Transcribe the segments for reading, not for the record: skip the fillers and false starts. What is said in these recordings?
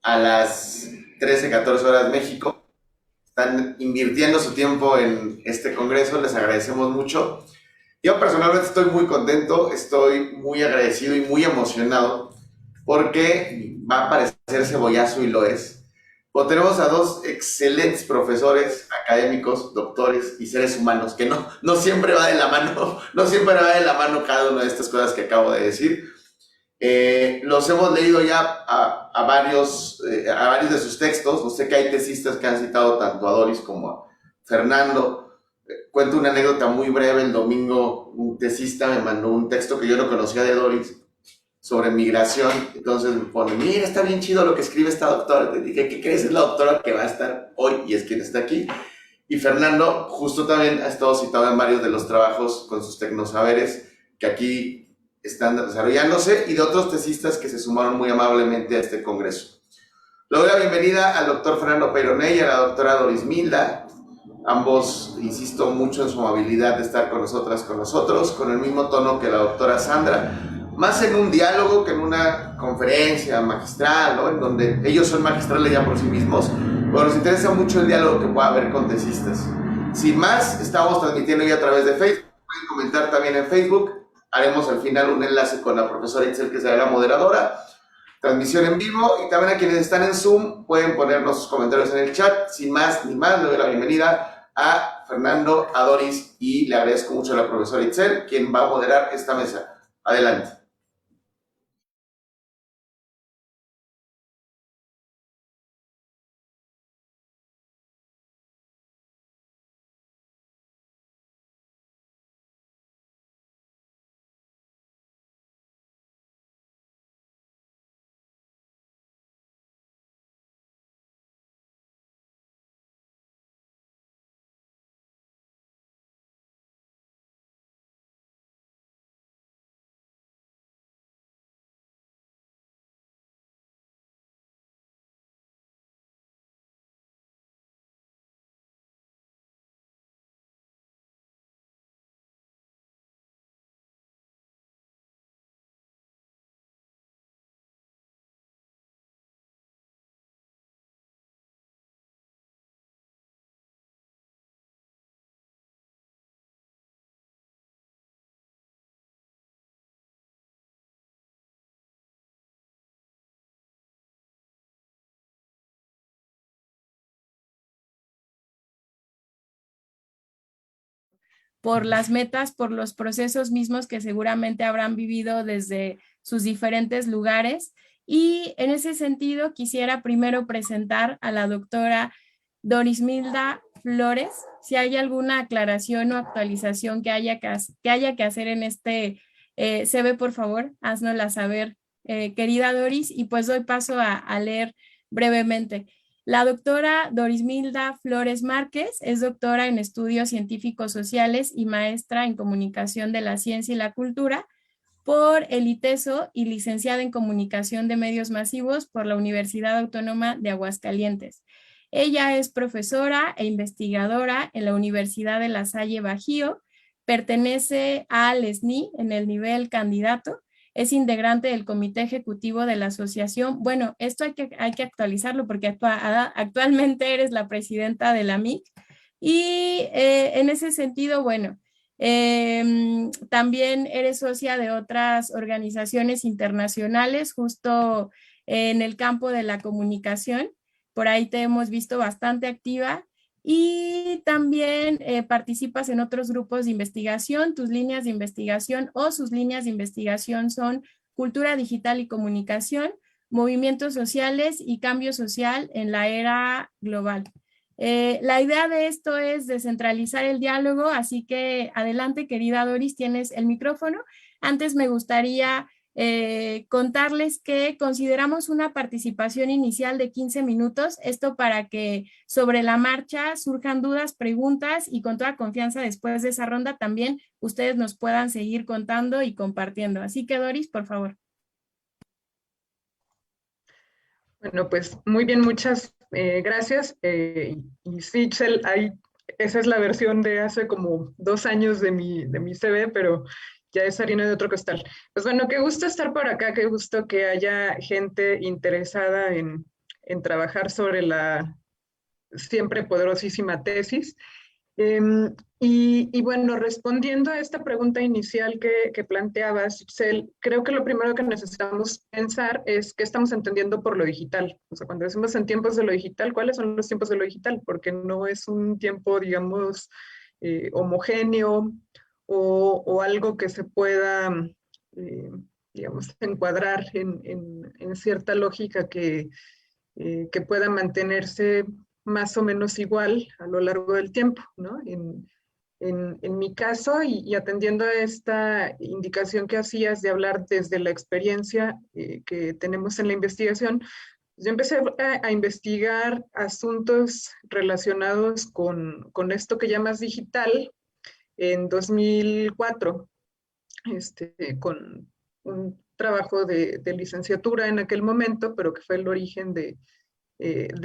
a las 13, 14 horas México. Están invirtiendo su tiempo en este congreso, les agradecemos mucho. Yo personalmente estoy muy contento, estoy muy agradecido y muy emocionado porque va a parecer cebollazo y lo es. Pero tenemos a dos excelentes profesores académicos, doctores y seres humanos, que no siempre va de la mano, no siempre va de la mano cada una de estas cosas que acabo de decir. Los hemos leído ya a varios de sus textos. No sé que hay tesistas que han citado tanto a Doris como a Fernando. Cuento una anécdota muy breve. El domingo un tesista me mandó un texto que yo no conocía de Doris sobre migración. Entonces me pone, mira, está bien chido lo que escribe esta doctora. Te dije, ¿qué crees? Es la doctora que va a estar hoy y es quien está aquí. Y Fernando justo también ha estado citado en varios de los trabajos con sus tecnosaberes que aquí están desarrollándose y de otros tesistas que se sumaron muy amablemente a este congreso. Le doy la bienvenida al doctor Fernando Peyroney y a la doctora Doris Milda. Ambos, insisto mucho en su amabilidad de estar con nosotras, con nosotros, con el mismo tono que la doctora Sandra, más en un diálogo que en una conferencia magistral, ¿no? En donde ellos son magistrales ya por sí mismos, pero nos interesa mucho el diálogo que pueda haber con tesistas. Sin más, estamos transmitiendo ya a través de Facebook, pueden comentar también en Facebook, haremos al final un enlace con la profesora Itzel, que será la moderadora, transmisión en vivo, y también a quienes están en Zoom pueden ponernos sus comentarios en el chat. Sin más ni más, le doy la bienvenida a Fernando, a Doris, y le agradezco mucho a la profesora Itzel, quien va a moderar esta mesa. Adelante. Por las metas, por los procesos mismos que seguramente habrán vivido desde sus diferentes lugares. Y en ese sentido, quisiera primero presentar a la doctora Doris Milda Flores. Si hay alguna aclaración o actualización que haya que hacer en este CV, por favor, haznosla saber, querida Doris, y pues doy paso a leer brevemente. La doctora Doris Milda Flores Márquez es doctora en estudios científicos sociales y maestra en comunicación de la ciencia y la cultura por el ITESO y licenciada en comunicación de medios masivos por la Universidad Autónoma de Aguascalientes. Ella es profesora e investigadora en la Universidad de La Salle Bajío, pertenece al SNI en el nivel candidato, es integrante del comité ejecutivo de la asociación. Bueno, esto hay que actualizarlo porque actualmente eres la presidenta de la MIC y en ese sentido, bueno, también eres socia de otras organizaciones internacionales justo en el campo de la comunicación. Por ahí te hemos visto bastante activa y también participas en otros grupos de investigación. Tus líneas de investigación o sus líneas de investigación son cultura digital y comunicación, movimientos sociales y cambio social en la era global. La idea de esto es descentralizar el diálogo, así que adelante, querida Doris, tienes el micrófono. Antes me gustaría contarles que consideramos una participación inicial de 15 minutos, esto para que sobre la marcha surjan dudas, preguntas y con toda confianza después de esa ronda también ustedes nos puedan seguir contando y compartiendo. Así que Doris, por favor. Bueno, pues muy bien, muchas gracias. Y sí, Chel, esa es la versión de hace como 2 años de mi CV, pero ya es harina de otro costal. Pues bueno, qué gusto estar por acá, qué gusto que haya gente interesada en trabajar sobre la siempre poderosísima tesis. Y bueno, respondiendo a esta pregunta inicial que planteabas, Itzel, creo que lo primero que necesitamos pensar es qué estamos entendiendo por lo digital. O sea, cuando decimos en tiempos de lo digital, ¿cuáles son los tiempos de lo digital? Porque no es un tiempo, digamos, homogéneo o algo que se pueda, digamos, encuadrar en cierta lógica que pueda mantenerse más o menos igual a lo largo del tiempo, ¿no? En mi caso, y atendiendo a esta indicación que hacías de hablar desde la experiencia que tenemos en la investigación, yo empecé a investigar asuntos relacionados con esto que llamas digital en 2004, con un trabajo de licenciatura en aquel momento, pero que fue el origen de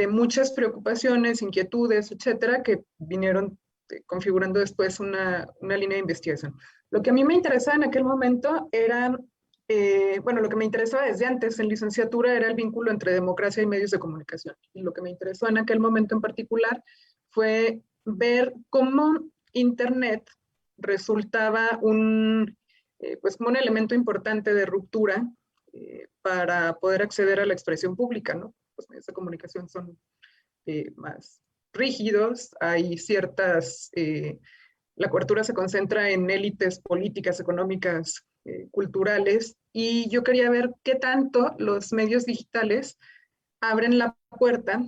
muchas preocupaciones, inquietudes, etcétera, que vinieron configurando después una línea de investigación. Lo que a mí me interesaba en aquel momento era, bueno, lo que me interesaba desde antes en licenciatura era el vínculo entre democracia y medios de comunicación. Y lo que me interesó en aquel momento en particular fue ver cómo Internet resultaba pues, como un elemento importante de ruptura para poder acceder a la expresión pública, ¿no? Los medios de comunicación son más rígidos, hay ciertas, la cobertura se concentra en élites políticas, económicas, culturales, y yo quería ver qué tanto los medios digitales abren la puerta,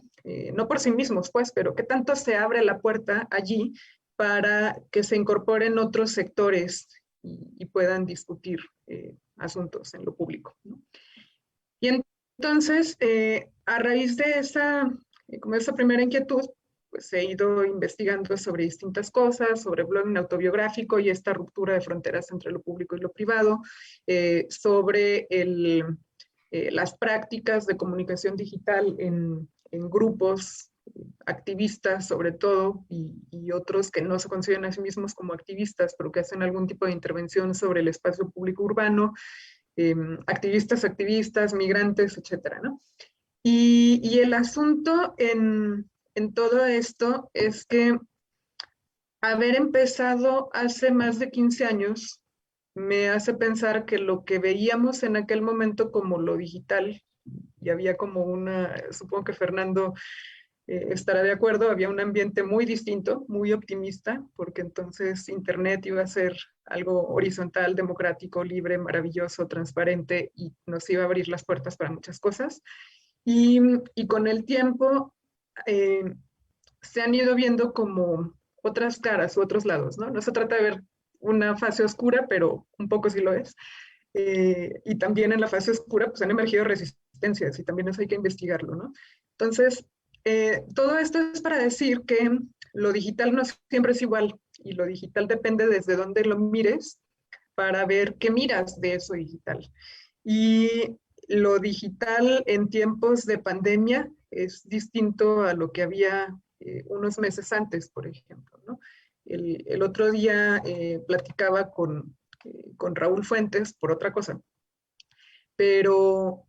no por sí mismos, pues, pero qué tanto se abre la puerta allí para que se incorporen otros sectores y puedan discutir asuntos en lo público, ¿no? Y entonces, a raíz de como esa primera inquietud, pues he ido investigando sobre distintas cosas, sobre blogging autobiográfico y esta ruptura de fronteras entre lo público y lo privado, sobre las prácticas de comunicación digital en grupos activistas sobre todo, y otros que no se consideran a sí mismos como activistas, pero que hacen algún tipo de intervención sobre el espacio público urbano, activistas, migrantes, etcétera, ¿no? Y el asunto en todo esto es que haber empezado hace más de 15 años me hace pensar que lo que veíamos en aquel momento como lo digital, y había como supongo que Fernando estará de acuerdo, había un ambiente muy distinto, muy optimista, porque entonces Internet iba a ser algo horizontal, democrático, libre, maravilloso, transparente, y nos iba a abrir las puertas para muchas cosas. Y con el tiempo se han ido viendo como otras caras u otros lados, ¿no? No se trata de ver una fase oscura, pero un poco sí lo es. Y también en la fase oscura pues han emergido resistencias y también eso hay que investigarlo, ¿no? Entonces, todo esto es para decir que lo digital no siempre es igual y lo digital depende desde dónde lo mires para ver qué miras de eso digital. Y lo digital en tiempos de pandemia es distinto a lo que había unos meses antes, por ejemplo, ¿no? El otro día platicaba con Raúl Fuentes por otra cosa, pero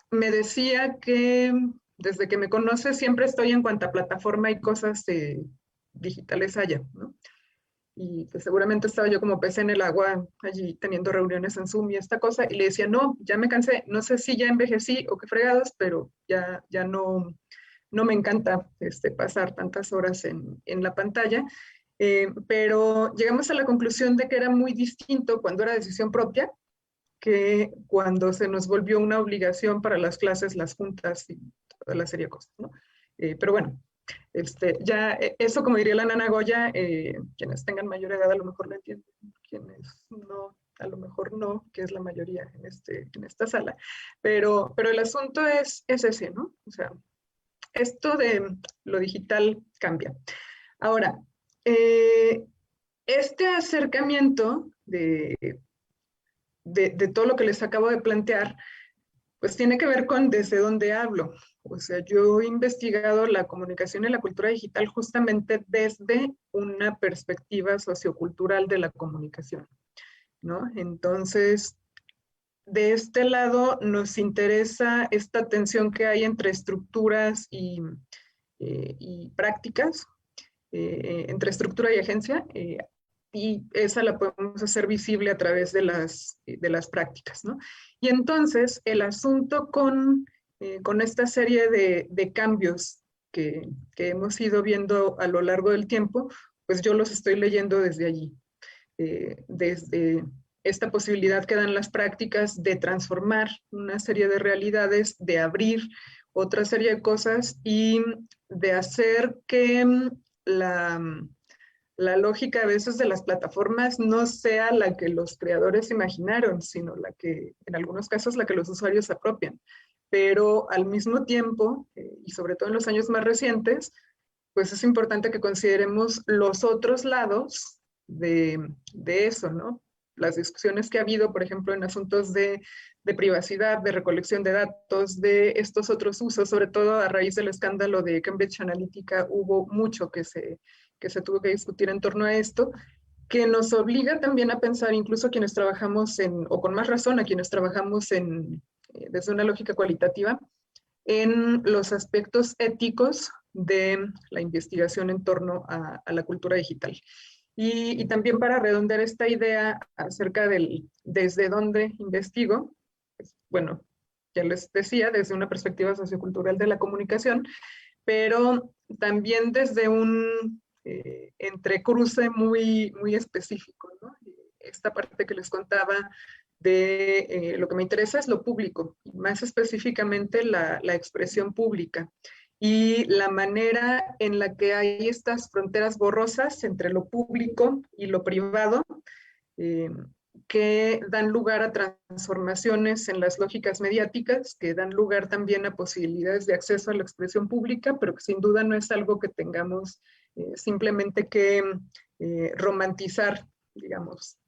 me decía que desde que me conoce siempre estoy en cuanta plataforma y cosas digitales haya, ¿no? Y que seguramente estaba yo como pez en el agua allí teniendo reuniones en Zoom y esta cosa, y le decía, no, ya me cansé, no sé si ya envejecí o qué fregados, pero ya no me encanta pasar tantas horas en la pantalla. Pero llegamos a la conclusión de que era muy distinto cuando era decisión propia que cuando se nos volvió una obligación para las clases, las juntas y toda la serie de cosas, ¿no? Pero bueno, ya eso, como diría la Nana Goya, quienes tengan mayor edad a lo mejor lo entienden, quienes no, a lo mejor no, que es la mayoría en esta sala. Pero el asunto es ese, ¿no? O sea, esto de lo digital cambia. Ahora, este acercamiento de todo lo que les acabo de plantear, pues tiene que ver con desde dónde hablo. O sea, yo he investigado la comunicación y la cultura digital justamente desde una perspectiva sociocultural de la comunicación, ¿no? Entonces, de este lado nos interesa esta tensión que hay entre estructuras y prácticas, entre estructura y agencia, y esa la podemos hacer visible a través de las prácticas, ¿no? Y entonces el asunto con esta serie de cambios que hemos ido viendo a lo largo del tiempo, pues yo los estoy leyendo desde allí, desde esta posibilidad que dan las prácticas de transformar una serie de realidades, de abrir otra serie de cosas y de hacer que la lógica a veces de las plataformas no sea la que los creadores imaginaron, sino la que, en algunos casos, la que los usuarios apropian. Pero al mismo tiempo, y sobre todo en los años más recientes, pues es importante que consideremos los otros lados de eso, ¿no? Las discusiones que ha habido, por ejemplo, en asuntos de privacidad, de recolección de datos, de estos otros usos, sobre todo a raíz del escándalo de Cambridge Analytica, hubo mucho que se tuvo que discutir en torno a esto, que nos obliga también a pensar, incluso a quienes trabajamos o con más razón a quienes trabajamos desde una lógica cualitativa, en los aspectos éticos de la investigación en torno a la cultura digital. Y también para redondear esta idea acerca desde dónde investigo, pues, bueno, ya les decía, desde una perspectiva sociocultural de la comunicación, pero también desde un entrecruce muy, muy específico, ¿no? Esta parte que les contaba de lo que me interesa es lo público, y más específicamente la expresión pública y la manera en la que hay estas fronteras borrosas entre lo público y lo privado, que dan lugar a transformaciones en las lógicas mediáticas, que dan lugar también a posibilidades de acceso a la expresión pública, pero que sin duda no es algo que tengamos simplemente que romantizar, digamos,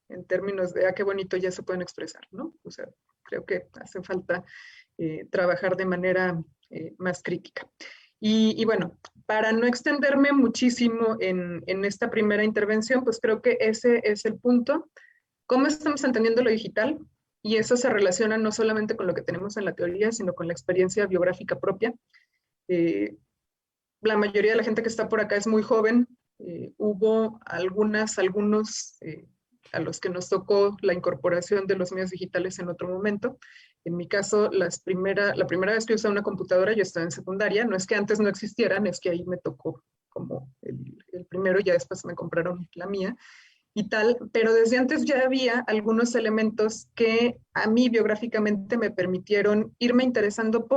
en términos de, qué bonito, ya se pueden expresar, ¿no? O sea, creo que hace falta trabajar de manera más crítica. Y bueno, para no extenderme muchísimo en esta primera intervención, pues creo que ese es el punto. ¿Cómo estamos entendiendo lo digital? Y eso se relaciona no solamente con lo que tenemos en la teoría, sino con la experiencia biográfica propia. La mayoría de la gente que está por acá es muy joven. Hubo algunos a los que nos tocó la incorporación de los medios digitales en otro momento. En mi caso, la primera vez que usé una computadora, yo estaba en secundaria. No es que antes no existieran, es que ahí me tocó como el primero, ya después me compraron la mía y tal, pero desde antes ya había algunos elementos que a mí biográficamente me permitieron irme interesando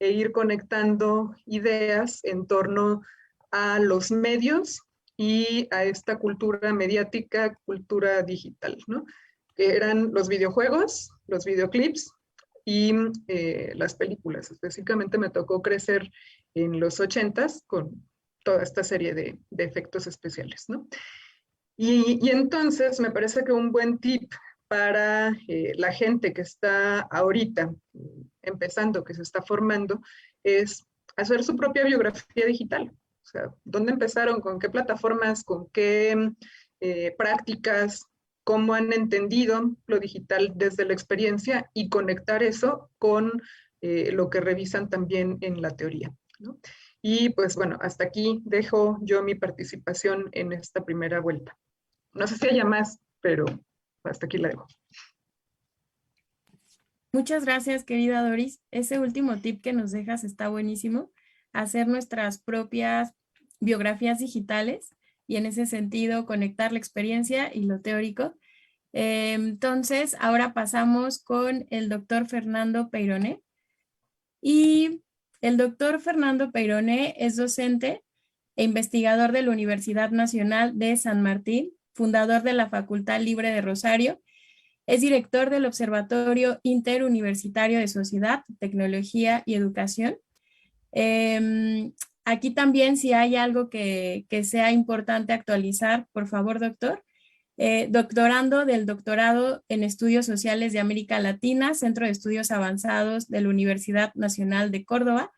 e ir conectando ideas en torno a los medios y a esta cultura mediática, cultura digital, ¿no? Que eran los videojuegos, los videoclips y las películas. Específicamente me tocó crecer en los 80s con toda esta serie de efectos especiales, ¿no? Y entonces me parece que un buen tip para la gente que está ahorita empezando, que se está formando, es hacer su propia biografía digital. O sea, ¿dónde empezaron? ¿Con qué plataformas? ¿Con qué prácticas? ¿Cómo han entendido lo digital desde la experiencia? Y conectar eso con lo que revisan también en la teoría, ¿no? Y pues bueno, hasta aquí dejo yo mi participación en esta primera vuelta. No sé si haya más, pero hasta aquí la dejo. Muchas gracias, querida Doris. Ese último tip que nos dejas está buenísimo. Hacer nuestras propias biografías digitales y en ese sentido conectar la experiencia y lo teórico. Entonces, ahora pasamos con el doctor Fernando Peyroné. Y el doctor Fernando Peyroné es docente e investigador de la Universidad Nacional de San Martín, fundador de la Facultad Libre de Rosario. Es director del Observatorio Interuniversitario de Sociedad, Tecnología y Educación. Aquí también, si hay algo que sea importante actualizar, por favor, doctor. Doctorando del Doctorado en Estudios Sociales de América Latina, Centro de Estudios Avanzados de la Universidad Nacional de Córdoba,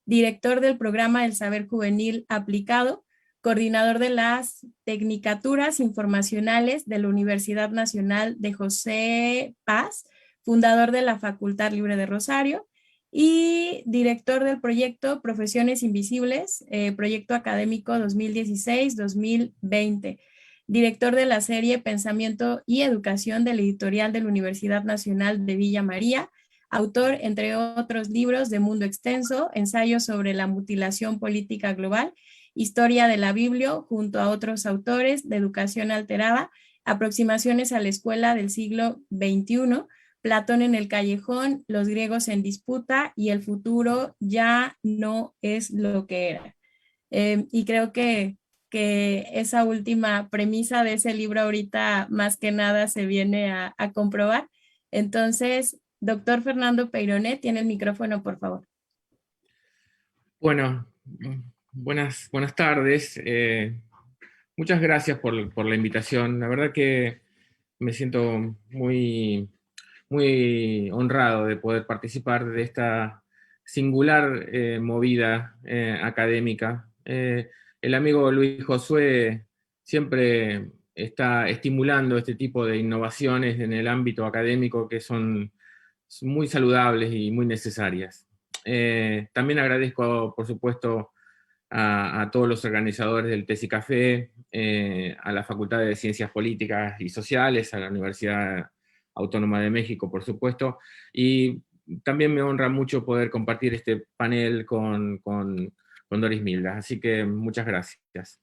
director del Programa del Saber Juvenil Aplicado, coordinador de las Tecnicaturas Informacionales de la Universidad Nacional de José Paz, fundador de la Facultad Libre de Rosario y director del proyecto Profesiones Invisibles, proyecto académico 2016-2020, director de la serie Pensamiento y Educación de la editorial de la Universidad Nacional de Villa María, autor, entre otros libros, de Mundo Extenso, ensayos sobre la mutilación política global, historia de la Biblia, junto a otros autores, de educación alterada, aproximaciones a la escuela del siglo XXI, Platón en el callejón, los griegos en disputa y el futuro ya no es lo que era. Y creo que esa última premisa de ese libro ahorita más que nada se viene a comprobar. Entonces, doctor Fernando Peyronet, tiene el micrófono, por favor. Bueno, buenas tardes. Muchas gracias por la invitación. La verdad que me siento muy honrado de poder participar de esta singular movida académica. El amigo Luis Josué siempre está estimulando este tipo de innovaciones en el ámbito académico que son muy saludables y muy necesarias. También agradezco, por supuesto, a todos los organizadores del Tesi Café, a la Facultad de Ciencias Políticas y Sociales, a la Universidad Autónoma de México, por supuesto, y también me honra mucho poder compartir este panel con Doris Milda, así que muchas gracias.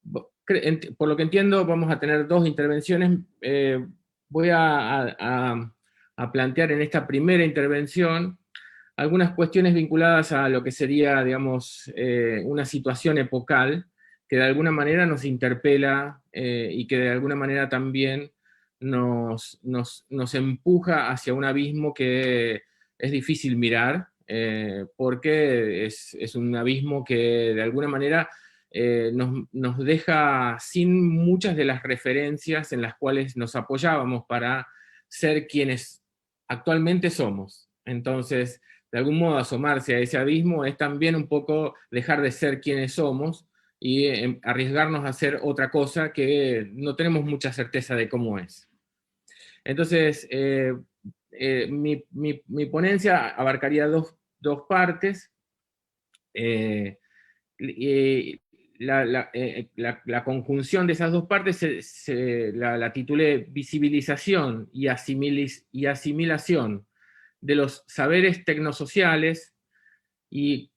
Por lo que entiendo, vamos a tener dos intervenciones. Voy a plantear en esta primera intervención algunas cuestiones vinculadas a lo que sería, digamos, una situación epocal que de alguna manera nos interpela y que de alguna manera también nos empuja hacia un abismo que es difícil mirar, porque es un abismo que de alguna manera nos deja sin muchas de las referencias en las cuales nos apoyábamos para ser quienes actualmente somos. Entonces, de algún modo asomarse a ese abismo es también un poco dejar de ser quienes somos y arriesgarnos a hacer otra cosa que no tenemos mucha certeza de cómo es. Entonces, mi ponencia abarcaría dos partes. La conjunción de esas dos partes la titulé Visibilización y asimilación de los saberes tecnosociales, y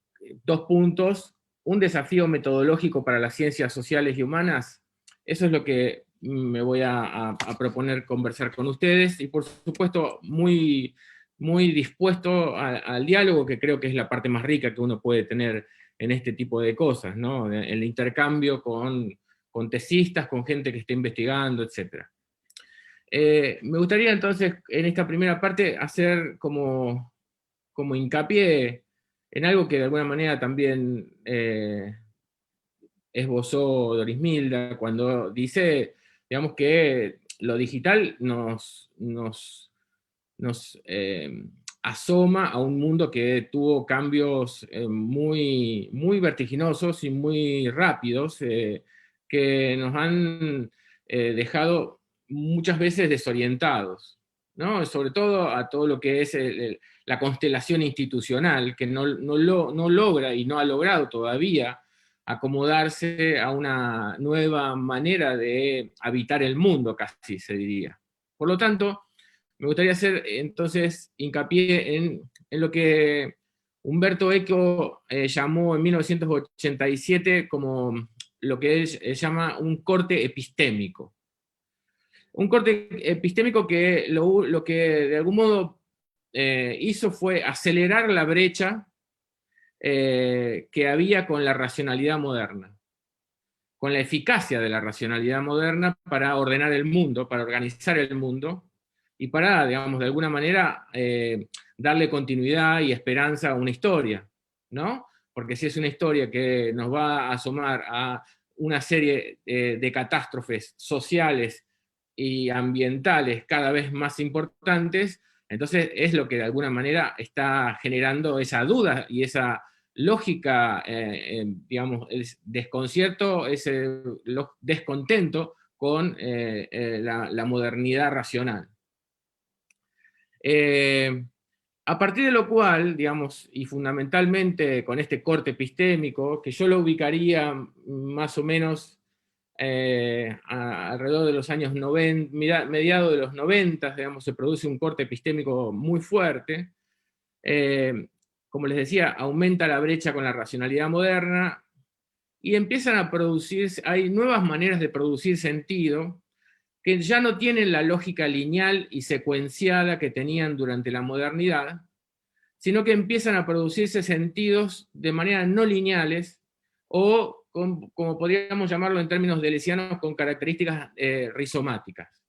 dos puntos, un desafío metodológico para las ciencias sociales y humanas. Eso es lo que me voy a proponer conversar con ustedes, y por supuesto muy dispuesto al diálogo, que creo que es la parte más rica que uno puede tener en este tipo de cosas, ¿no? El intercambio con tesistas, con gente que está investigando, etc. Me gustaría entonces, en esta primera parte, hacer como hincapié en algo que de alguna manera también esbozó Doris Milda, cuando dice, digamos, que lo digital nos asoma a un mundo que tuvo cambios muy vertiginosos y muy rápidos, que nos han dejado muchas veces desorientados, ¿no? Sobre todo a todo lo que es la constelación institucional, que no logra y no ha logrado todavía acomodarse a una nueva manera de habitar el mundo, casi se diría. Por lo tanto, me gustaría hacer entonces hincapié en lo que Umberto Eco llamó en 1987 como lo que él llama un corte epistémico. Un corte epistémico que lo que de algún modo hizo fue acelerar la brecha que había con la racionalidad moderna, con la eficacia de la racionalidad moderna para ordenar el mundo, para organizar el mundo, y para, digamos, de alguna manera darle continuidad y esperanza a una historia, ¿no? Porque si es una historia que nos va a asomar a una serie de catástrofes sociales y ambientales cada vez más importantes, entonces es lo que de alguna manera está generando esa duda y esa lógica, digamos, el desconcierto, ese descontento con la modernidad racional. A partir de lo cual, digamos, y fundamentalmente con este corte epistémico, que yo lo ubicaría más o menos alrededor de los años 90, mediados de los 90, digamos, se produce un corte epistémico muy fuerte. Como les decía, aumenta la brecha con la racionalidad moderna y empiezan a producirse, hay nuevas maneras de producir sentido que ya no tienen la lógica lineal y secuenciada que tenían durante la modernidad, sino que empiezan a producirse sentidos de manera no lineales o, como podríamos llamarlo en términos deleuzianos, con características rizomáticas.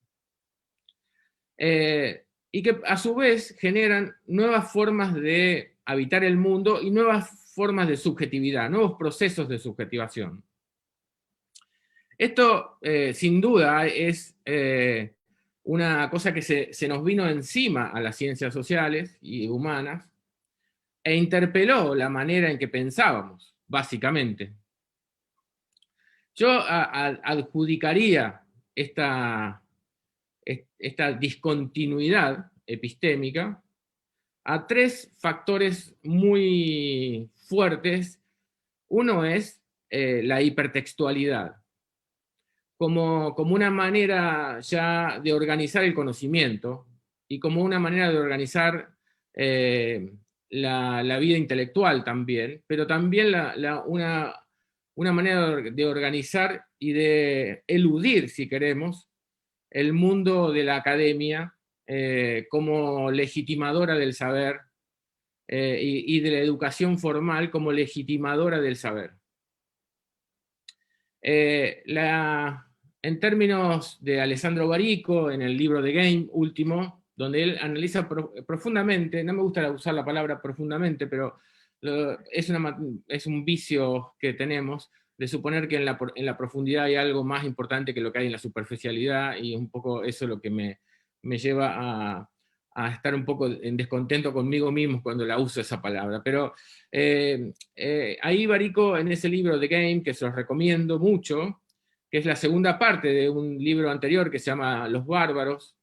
Y que a su vez generan nuevas formas de habitar el mundo y nuevas formas de subjetividad, nuevos procesos de subjetivación. Esto, sin duda, es una cosa que se nos vino encima a las ciencias sociales y humanas e interpeló la manera en que pensábamos, básicamente. Yo adjudicaría esta discontinuidad epistémica a tres factores muy fuertes. Uno es la hipertextualidad, como una manera ya de organizar el conocimiento y como una manera de organizar la vida intelectual también, pero también una manera de organizar y de eludir, si queremos, el mundo de la academia como legitimadora del saber y de la educación formal como legitimadora del saber. En términos de Alessandro Barico, en el libro The Game último, donde él analiza profundamente, no me gusta usar la palabra profundamente, pero es un vicio que tenemos de suponer que en la profundidad hay algo más importante que lo que hay en la superficialidad, y un poco eso es lo que me lleva a estar un poco en descontento conmigo mismo cuando la uso esa palabra. Pero ahí Barico, en ese libro The Game, que se los recomiendo mucho, que es la segunda parte de un libro anterior que se llama Los Bárbaros,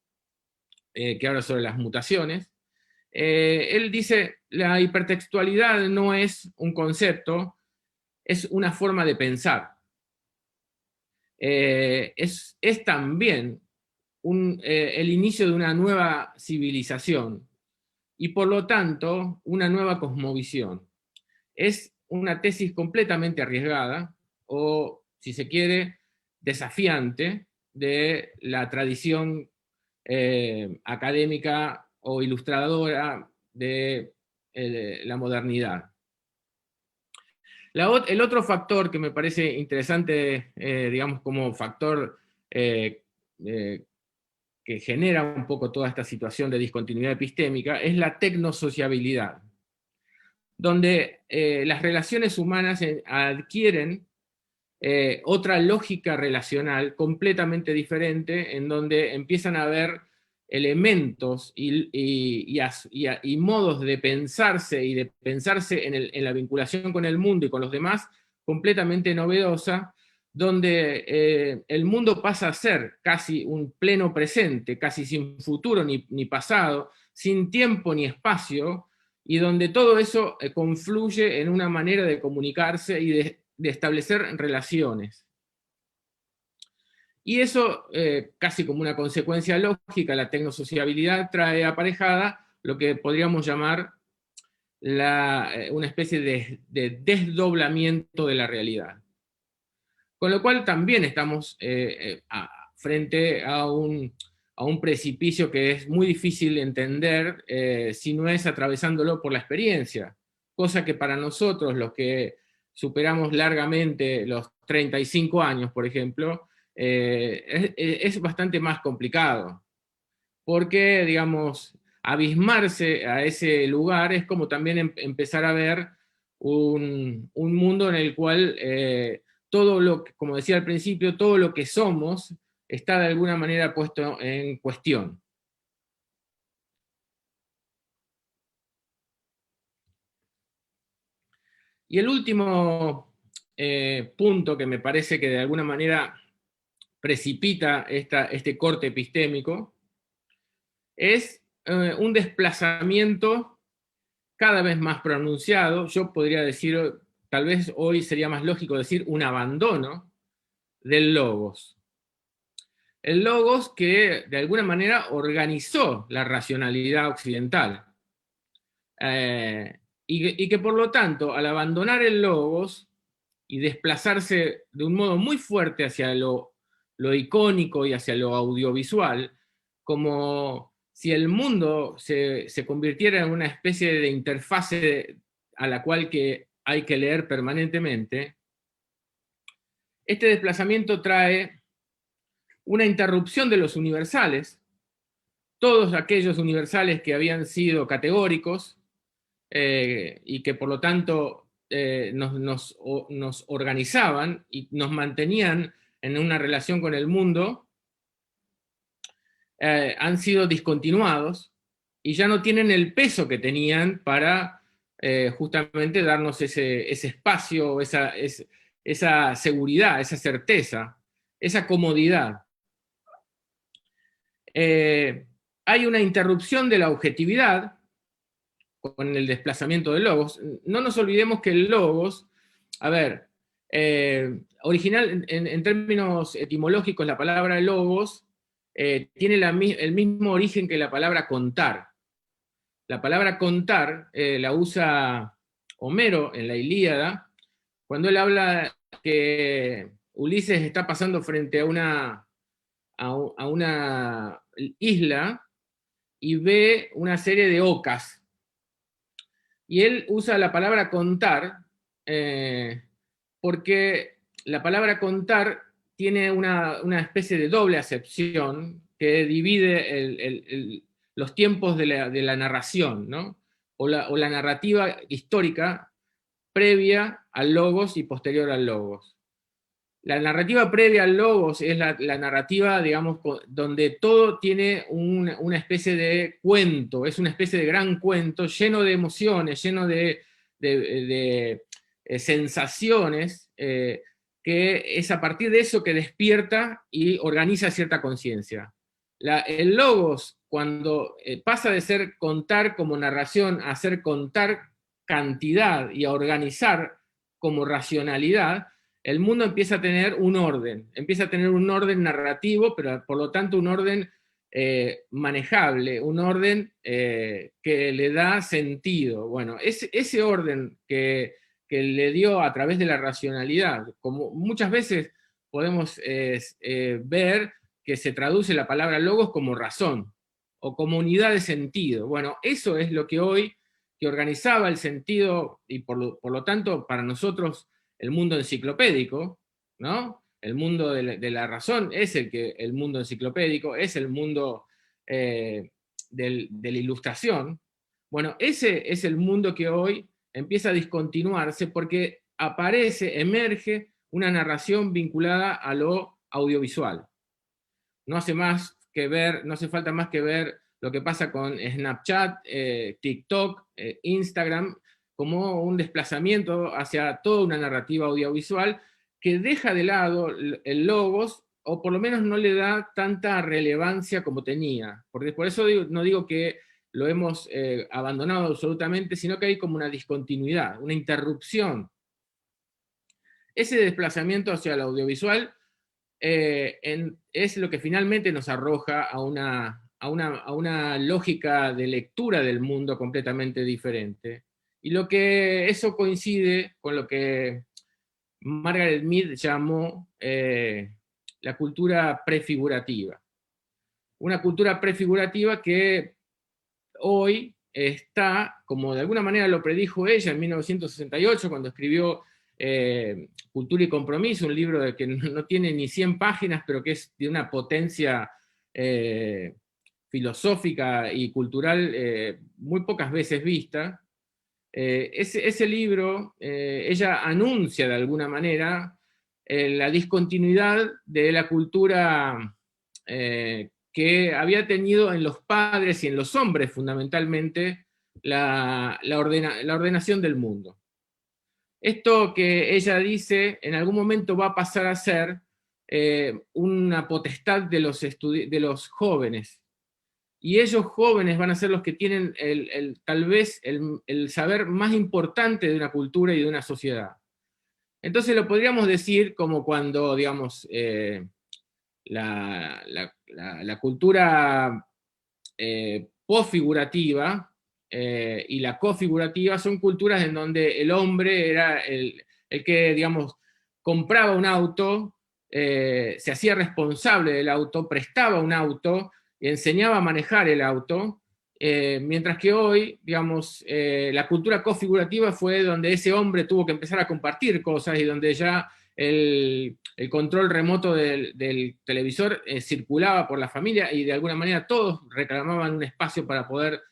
que habla sobre las mutaciones, él dice, la hipertextualidad no es un concepto, es una forma de pensar. Es también el inicio de una nueva civilización y por lo tanto una nueva cosmovisión. Es una tesis completamente arriesgada o, si se quiere, desafiante de la tradición académica o ilustradora de la modernidad. El otro factor que me parece interesante, digamos, como factor que genera un poco toda esta situación de discontinuidad epistémica, es la tecnosociabilidad, donde las relaciones humanas adquieren otra lógica relacional completamente diferente, en donde empiezan a haber elementos y modos de pensarse y de pensarse en la vinculación con el mundo y con los demás completamente novedosa, donde el mundo pasa a ser casi un pleno presente, casi sin futuro ni pasado, sin tiempo ni espacio, y donde todo eso confluye en una manera de comunicarse y de establecer relaciones. Y eso, casi como una consecuencia lógica, la tecnosociabilidad trae aparejada lo que podríamos llamar una especie de desdoblamiento de la realidad. Con lo cual también estamos frente a un precipicio que es muy difícil de entender si no es atravesándolo por la experiencia, cosa que para nosotros, los que superamos largamente los 35 años, por ejemplo, es bastante más complicado, porque, digamos, abismarse a ese lugar es como también empezar a ver un mundo en el cual todo lo que, como decía al principio, todo lo que somos está de alguna manera puesto en cuestión. Y el último punto que me parece que de alguna manera precipita este corte epistémico es un desplazamiento cada vez más pronunciado. Yo podría decir, tal vez hoy sería más lógico decir un abandono del logos. El logos que de alguna manera organizó la racionalidad occidental. Y que por lo tanto, al abandonar el logos y desplazarse de un modo muy fuerte hacia lo icónico y hacia lo audiovisual, como si el mundo se convirtiera en una especie de interfase a la cual hay que leer permanentemente, este desplazamiento trae una interrupción de los universales, todos aquellos universales que habían sido categóricos y que por lo tanto nos organizaban y nos mantenían en una relación con el mundo, han sido discontinuados y ya no tienen el peso que tenían para justamente darnos ese espacio, esa seguridad, esa certeza, esa comodidad. Hay una interrupción de la objetividad con el desplazamiento del logos. No nos olvidemos que el logos, a ver, original, en términos etimológicos, la palabra logos tiene el mismo origen que la palabra contar. La palabra contar la usa Homero en la Ilíada, cuando él habla que Ulises está pasando frente a una isla y ve una serie de ocas. Y él usa la palabra contar porque la palabra contar tiene una especie de doble acepción que divide los tiempos de la narración, ¿no? O la narrativa histórica previa al logos y posterior al logos. La narrativa previa al logos es la narrativa, digamos, donde todo tiene una especie de cuento, es una especie de gran cuento lleno de emociones, lleno de sensaciones, que es a partir de eso que despierta y organiza cierta conciencia. El logos, cuando pasa de ser contar como narración a ser contar cantidad y a organizar como racionalidad, el mundo empieza a tener un orden narrativo, pero por lo tanto un orden manejable, un orden que le da sentido. Bueno, ese orden que le dio a través de la racionalidad, como muchas veces podemos ver que se traduce la palabra logos como razón, o como unidad de sentido. Bueno, eso es lo que hoy, que organizaba el sentido, y por lo tanto para nosotros el mundo enciclopédico, ¿no? El mundo de la razón es el mundo enciclopédico, es el mundo de la ilustración. Bueno, ese es el mundo que hoy empieza a discontinuarse porque emerge una narración vinculada a lo audiovisual. No hace falta más que ver lo que pasa con Snapchat, TikTok, Instagram, como un desplazamiento hacia toda una narrativa audiovisual que deja de lado el logos, o por lo menos no le da tanta relevancia como tenía. Porque por eso no digo que lo hemos abandonado absolutamente, sino que hay como una discontinuidad, una interrupción. Ese desplazamiento hacia el audiovisual es lo que finalmente nos arroja a una lógica de lectura del mundo completamente diferente. Y eso coincide con lo que Margaret Mead llamó la cultura prefigurativa. Una cultura prefigurativa que hoy está, como de alguna manera lo predijo ella en 1968, cuando escribió Cultura y Compromiso, un libro que no tiene ni 100 páginas, pero que es de una potencia filosófica y cultural muy pocas veces vista. Ese libro, ella anuncia de alguna manera la discontinuidad de la cultura que había tenido en los padres y en los hombres fundamentalmente la ordenación del mundo. Esto que ella dice en algún momento va a pasar a ser una potestad de los jóvenes. y ellos jóvenes van a ser los que tienen tal vez el saber más importante de una cultura y de una sociedad. Entonces lo podríamos decir como cuando, digamos, la cultura posfigurativa y la cofigurativa son culturas en donde el hombre era el que, digamos, compraba un auto, se hacía responsable del auto, prestaba un auto, enseñaba a manejar el auto, mientras que hoy, digamos, la cultura configurativa fue donde ese hombre tuvo que empezar a compartir cosas y donde ya el control remoto del televisor circulaba por la familia y de alguna manera todos reclamaban un espacio para poder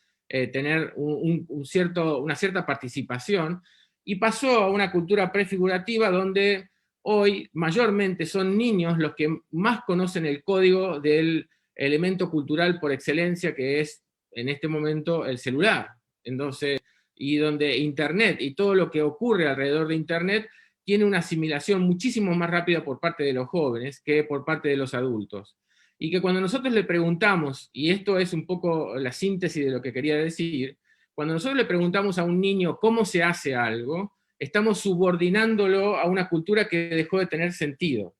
tener una cierta participación, y pasó a una cultura prefigurativa donde hoy mayormente son niños los que más conocen el código del elemento cultural por excelencia, que es en este momento el celular. Entonces, y donde Internet y todo lo que ocurre alrededor de Internet tiene una asimilación muchísimo más rápida por parte de los jóvenes que por parte de los adultos. Y que cuando nosotros le preguntamos, y esto es un poco la síntesis de lo que quería decir, cuando nosotros le preguntamos a un niño cómo se hace algo, estamos subordinándolo a una cultura que dejó de tener sentido.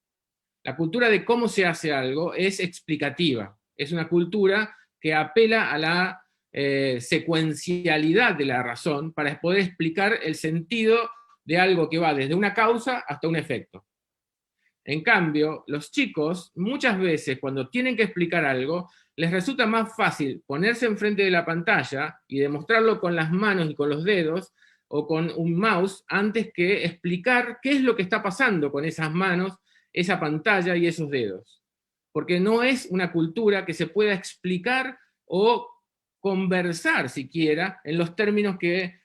La cultura de cómo se hace algo es explicativa, es una cultura que apela a la secuencialidad de la razón para poder explicar el sentido de algo que va desde una causa hasta un efecto. En cambio, los chicos, muchas veces cuando tienen que explicar algo, les resulta más fácil ponerse enfrente de la pantalla y demostrarlo con las manos y con los dedos, o con un mouse, antes que explicar qué es lo que está pasando con esas manos, esa pantalla y esos dedos. Porque no es una cultura que se pueda explicar o conversar siquiera en los términos que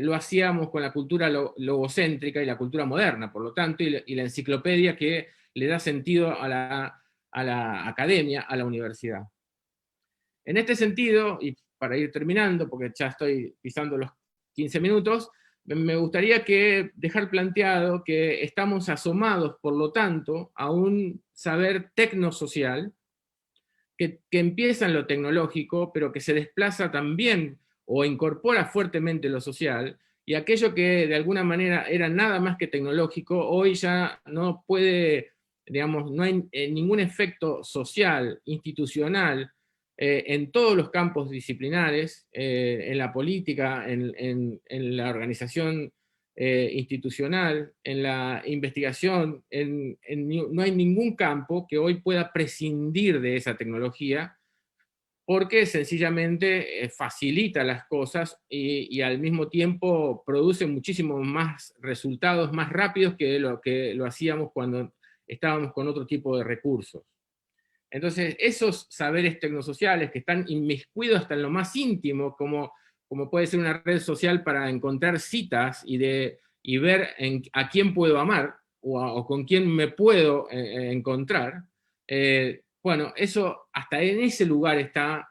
lo hacíamos con la cultura logocéntrica y la cultura moderna, por lo tanto, y la enciclopedia que le da sentido a la academia, a la universidad. En este sentido, y para ir terminando, porque ya estoy pisando los 15 minutos, me gustaría dejar planteado que estamos asomados, por lo tanto, a un saber tecnosocial que empieza en lo tecnológico, pero que se desplaza también o incorpora fuertemente lo social, y aquello que de alguna manera era nada más que tecnológico, hoy ya no puede, digamos, no hay ningún efecto social, institucional, en todos los campos disciplinares, en la política, en la organización institucional, en la investigación, no hay ningún campo que hoy pueda prescindir de esa tecnología, porque sencillamente facilita las cosas y al mismo tiempo produce muchísimos más resultados más rápidos que lo hacíamos cuando estábamos con otro tipo de recursos. Entonces, esos saberes tecnosociales que están inmiscuidos hasta en lo más íntimo, como puede ser una red social para encontrar citas y ver a quién puedo amar, o con quién me puedo encontrar, bueno, eso hasta en ese lugar está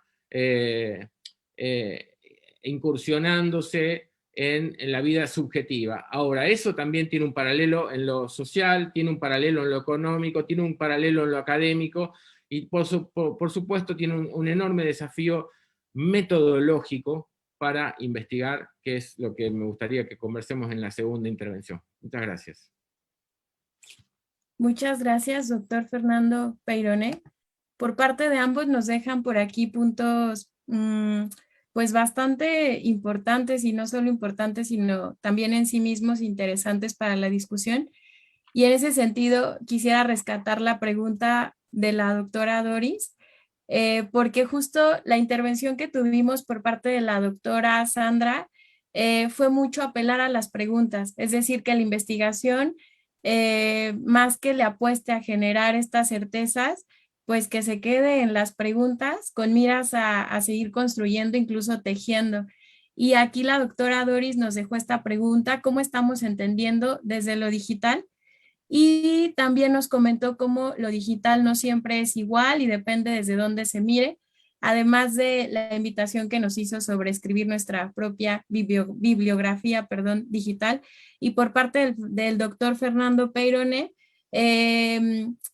incursionándose en la vida subjetiva. Ahora, eso también tiene un paralelo en lo social, tiene un paralelo en lo económico, tiene un paralelo en lo académico, y por supuesto tiene un enorme desafío metodológico para investigar, que es lo que me gustaría que conversemos en la segunda intervención. Muchas gracias. Muchas gracias, doctor Fernando Peyronnet. Por parte de ambos nos dejan por aquí puntos pues bastante importantes, y no solo importantes, sino también en sí mismos interesantes para la discusión. Y en ese sentido quisiera rescatar la pregunta de la doctora Doris, porque justo la intervención que tuvimos por parte de la doctora Sandra fue mucho apelar a las preguntas, es decir, que la investigación, más que le apueste a generar estas certezas, pues que se quede en las preguntas con miras a seguir construyendo, incluso tejiendo. Y aquí la doctora Doris nos dejó esta pregunta: ¿cómo estamos entendiendo desde lo digital? Y también nos comentó cómo lo digital no siempre es igual y depende desde dónde se mire, además de la invitación que nos hizo sobre escribir nuestra propia bibliografía digital. Y por parte del doctor Fernando Peyronnet,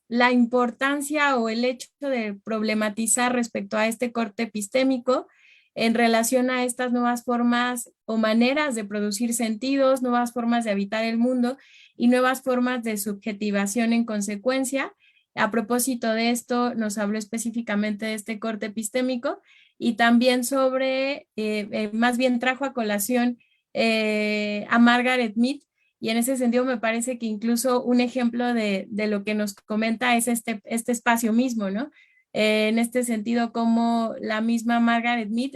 la importancia o el hecho de problematizar respecto a este corte epistémico en relación a estas nuevas formas o maneras de producir sentidos, nuevas formas de habitar el mundo y nuevas formas de subjetivación en consecuencia. A propósito de esto, nos habló específicamente de este corte epistémico y también sobre, más bien trajo a colación a Margaret Mead, y en ese sentido me parece que incluso un ejemplo de lo que nos comenta es este espacio mismo, ¿no? En este sentido, como la misma Margaret Mead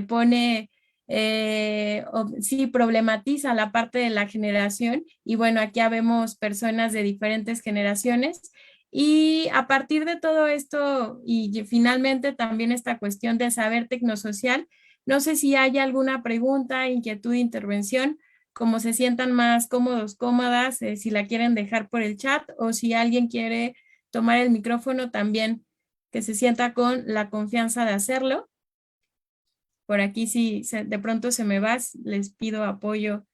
pone, sí, problematiza la parte de la generación, y bueno, aquí habemos personas de diferentes generaciones, y a partir de todo esto, y finalmente también esta cuestión de saber tecnosocial, no sé si hay alguna pregunta, inquietud, intervención, como se sientan más cómodos, cómodas, si la quieren dejar por el chat o si alguien quiere tomar el micrófono también, que se sienta con la confianza de hacerlo. Por aquí si de pronto se me va, les pido apoyo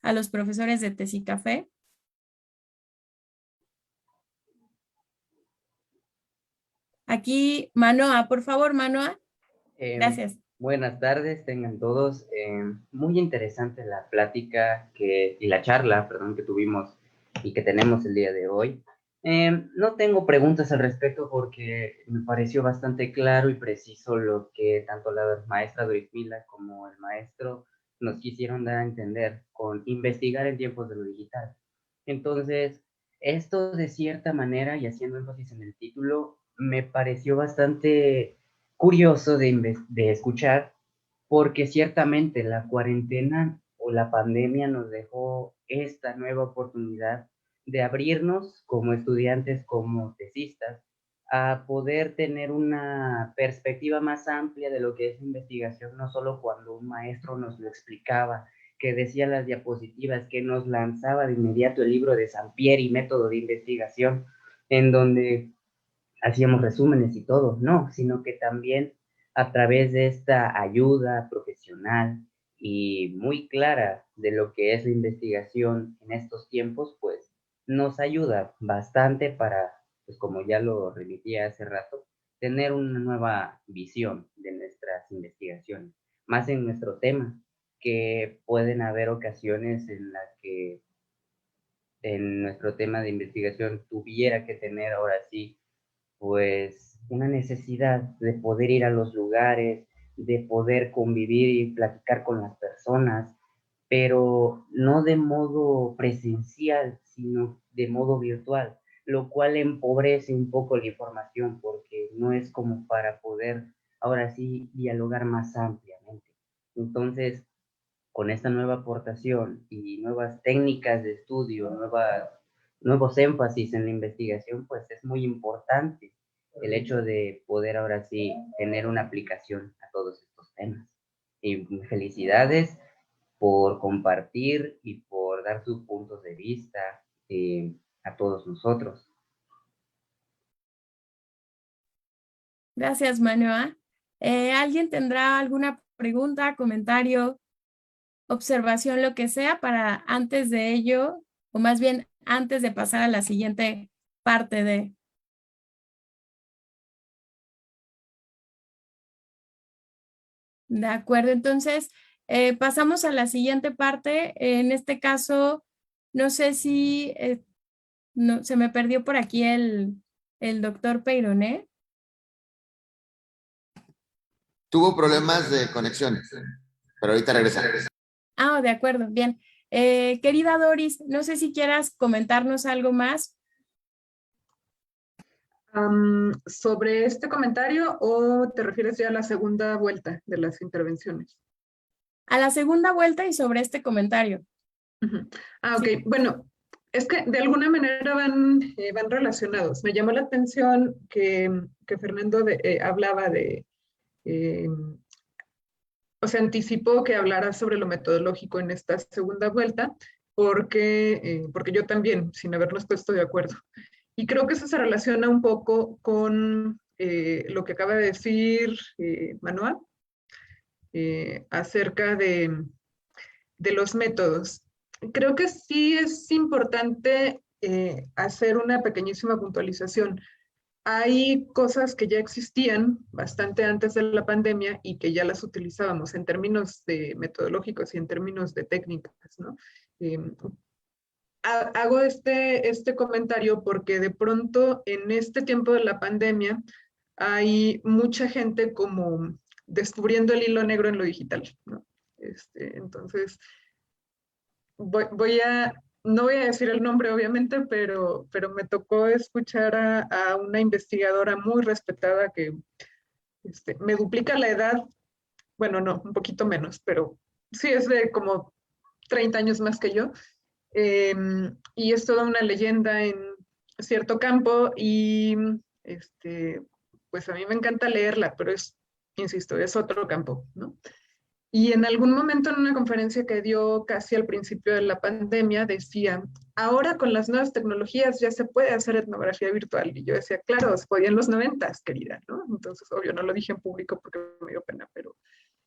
a los profesores de Tesicafé. Aquí, Manoa, por favor, Manoa. Gracias. Buenas tardes, tengan todos. Muy interesante la plática y la charla, perdón, que tuvimos y que tenemos el día de hoy. No tengo preguntas al respecto porque me pareció bastante claro y preciso lo que tanto la maestra Doris Mila como el maestro nos quisieron dar a entender con investigar en tiempos de lo digital. Entonces, esto de cierta manera, y haciendo énfasis en el título, me pareció bastante curioso de escuchar, porque ciertamente la cuarentena o la pandemia nos dejó esta nueva oportunidad de abrirnos como estudiantes, como tesistas, a poder tener una perspectiva más amplia de lo que es investigación, no solo cuando un maestro nos lo explicaba, que decía las diapositivas, que nos lanzaba de inmediato el libro de Sampieri, Método de Investigación, en donde hacíamos resúmenes y todo, no, sino que también a través de esta ayuda profesional y muy clara de lo que es la investigación en estos tiempos, pues nos ayuda bastante para, pues como ya lo remití hace rato, tener una nueva visión de nuestras investigaciones, más en nuestro tema, que pueden haber ocasiones en las que en nuestro tema de investigación tuviera que tener ahora sí pues una necesidad de poder ir a los lugares, de poder convivir y platicar con las personas, pero no de modo presencial, sino de modo virtual, lo cual empobrece un poco la información porque no es como para poder ahora sí dialogar más ampliamente. Entonces, con esta nueva aportación y nuevas técnicas de estudio, nuevos énfasis en la investigación, pues es muy importante el hecho de poder ahora sí tener una aplicación a todos estos temas. Y felicidades por compartir y por dar sus puntos de vista a todos nosotros. Gracias, Manoa. ¿Alguien tendrá alguna pregunta, comentario, observación, lo que sea, para antes de ello, o más bien antes de pasar a la siguiente parte de... De acuerdo, entonces pasamos a la siguiente parte. En este caso, no sé si no, se me perdió por aquí el doctor Peyronet. Tuvo problemas de conexión, pero ahorita regresa. Ah, de acuerdo, bien. Querida Doris, no sé si quieras comentarnos algo más. ¿Sobre este comentario o te refieres ya a la segunda vuelta de las intervenciones? A la segunda vuelta y sobre este comentario. Ok. Sí. Bueno, es que de alguna manera van relacionados. Me llamó la atención que Fernando hablaba de, o sea, anticipó que hablara sobre lo metodológico en esta segunda vuelta, porque yo también, sin habernos puesto de acuerdo. Y creo que eso se relaciona un poco con lo que acaba de decir Manuel acerca de los métodos. Creo que sí es importante hacer una pequeñísima puntualización. Hay cosas que ya existían bastante antes de la pandemia y que ya las utilizábamos en términos de metodológicos y en términos de técnicas, ¿no? Hago este comentario porque de pronto en este tiempo de la pandemia hay mucha gente como descubriendo el hilo negro en lo digital, ¿no? Entonces, no voy a decir el nombre obviamente, pero me tocó escuchar a una investigadora muy respetada que me duplica la edad, bueno, no, un poquito menos, pero sí es de como 30 años más que yo, y es toda una leyenda en cierto campo y pues a mí me encanta leerla, pero insisto, es otro campo, ¿no? Y en algún momento en una conferencia que dio casi al principio de la pandemia me ahora con las nuevas tecnologías ya se puede hacer etnografía virtual. Y yo decía, claro, se podía en los 90s, querida, ¿no? Entonces, obvio, no lo dije en público porque me dio pena, pero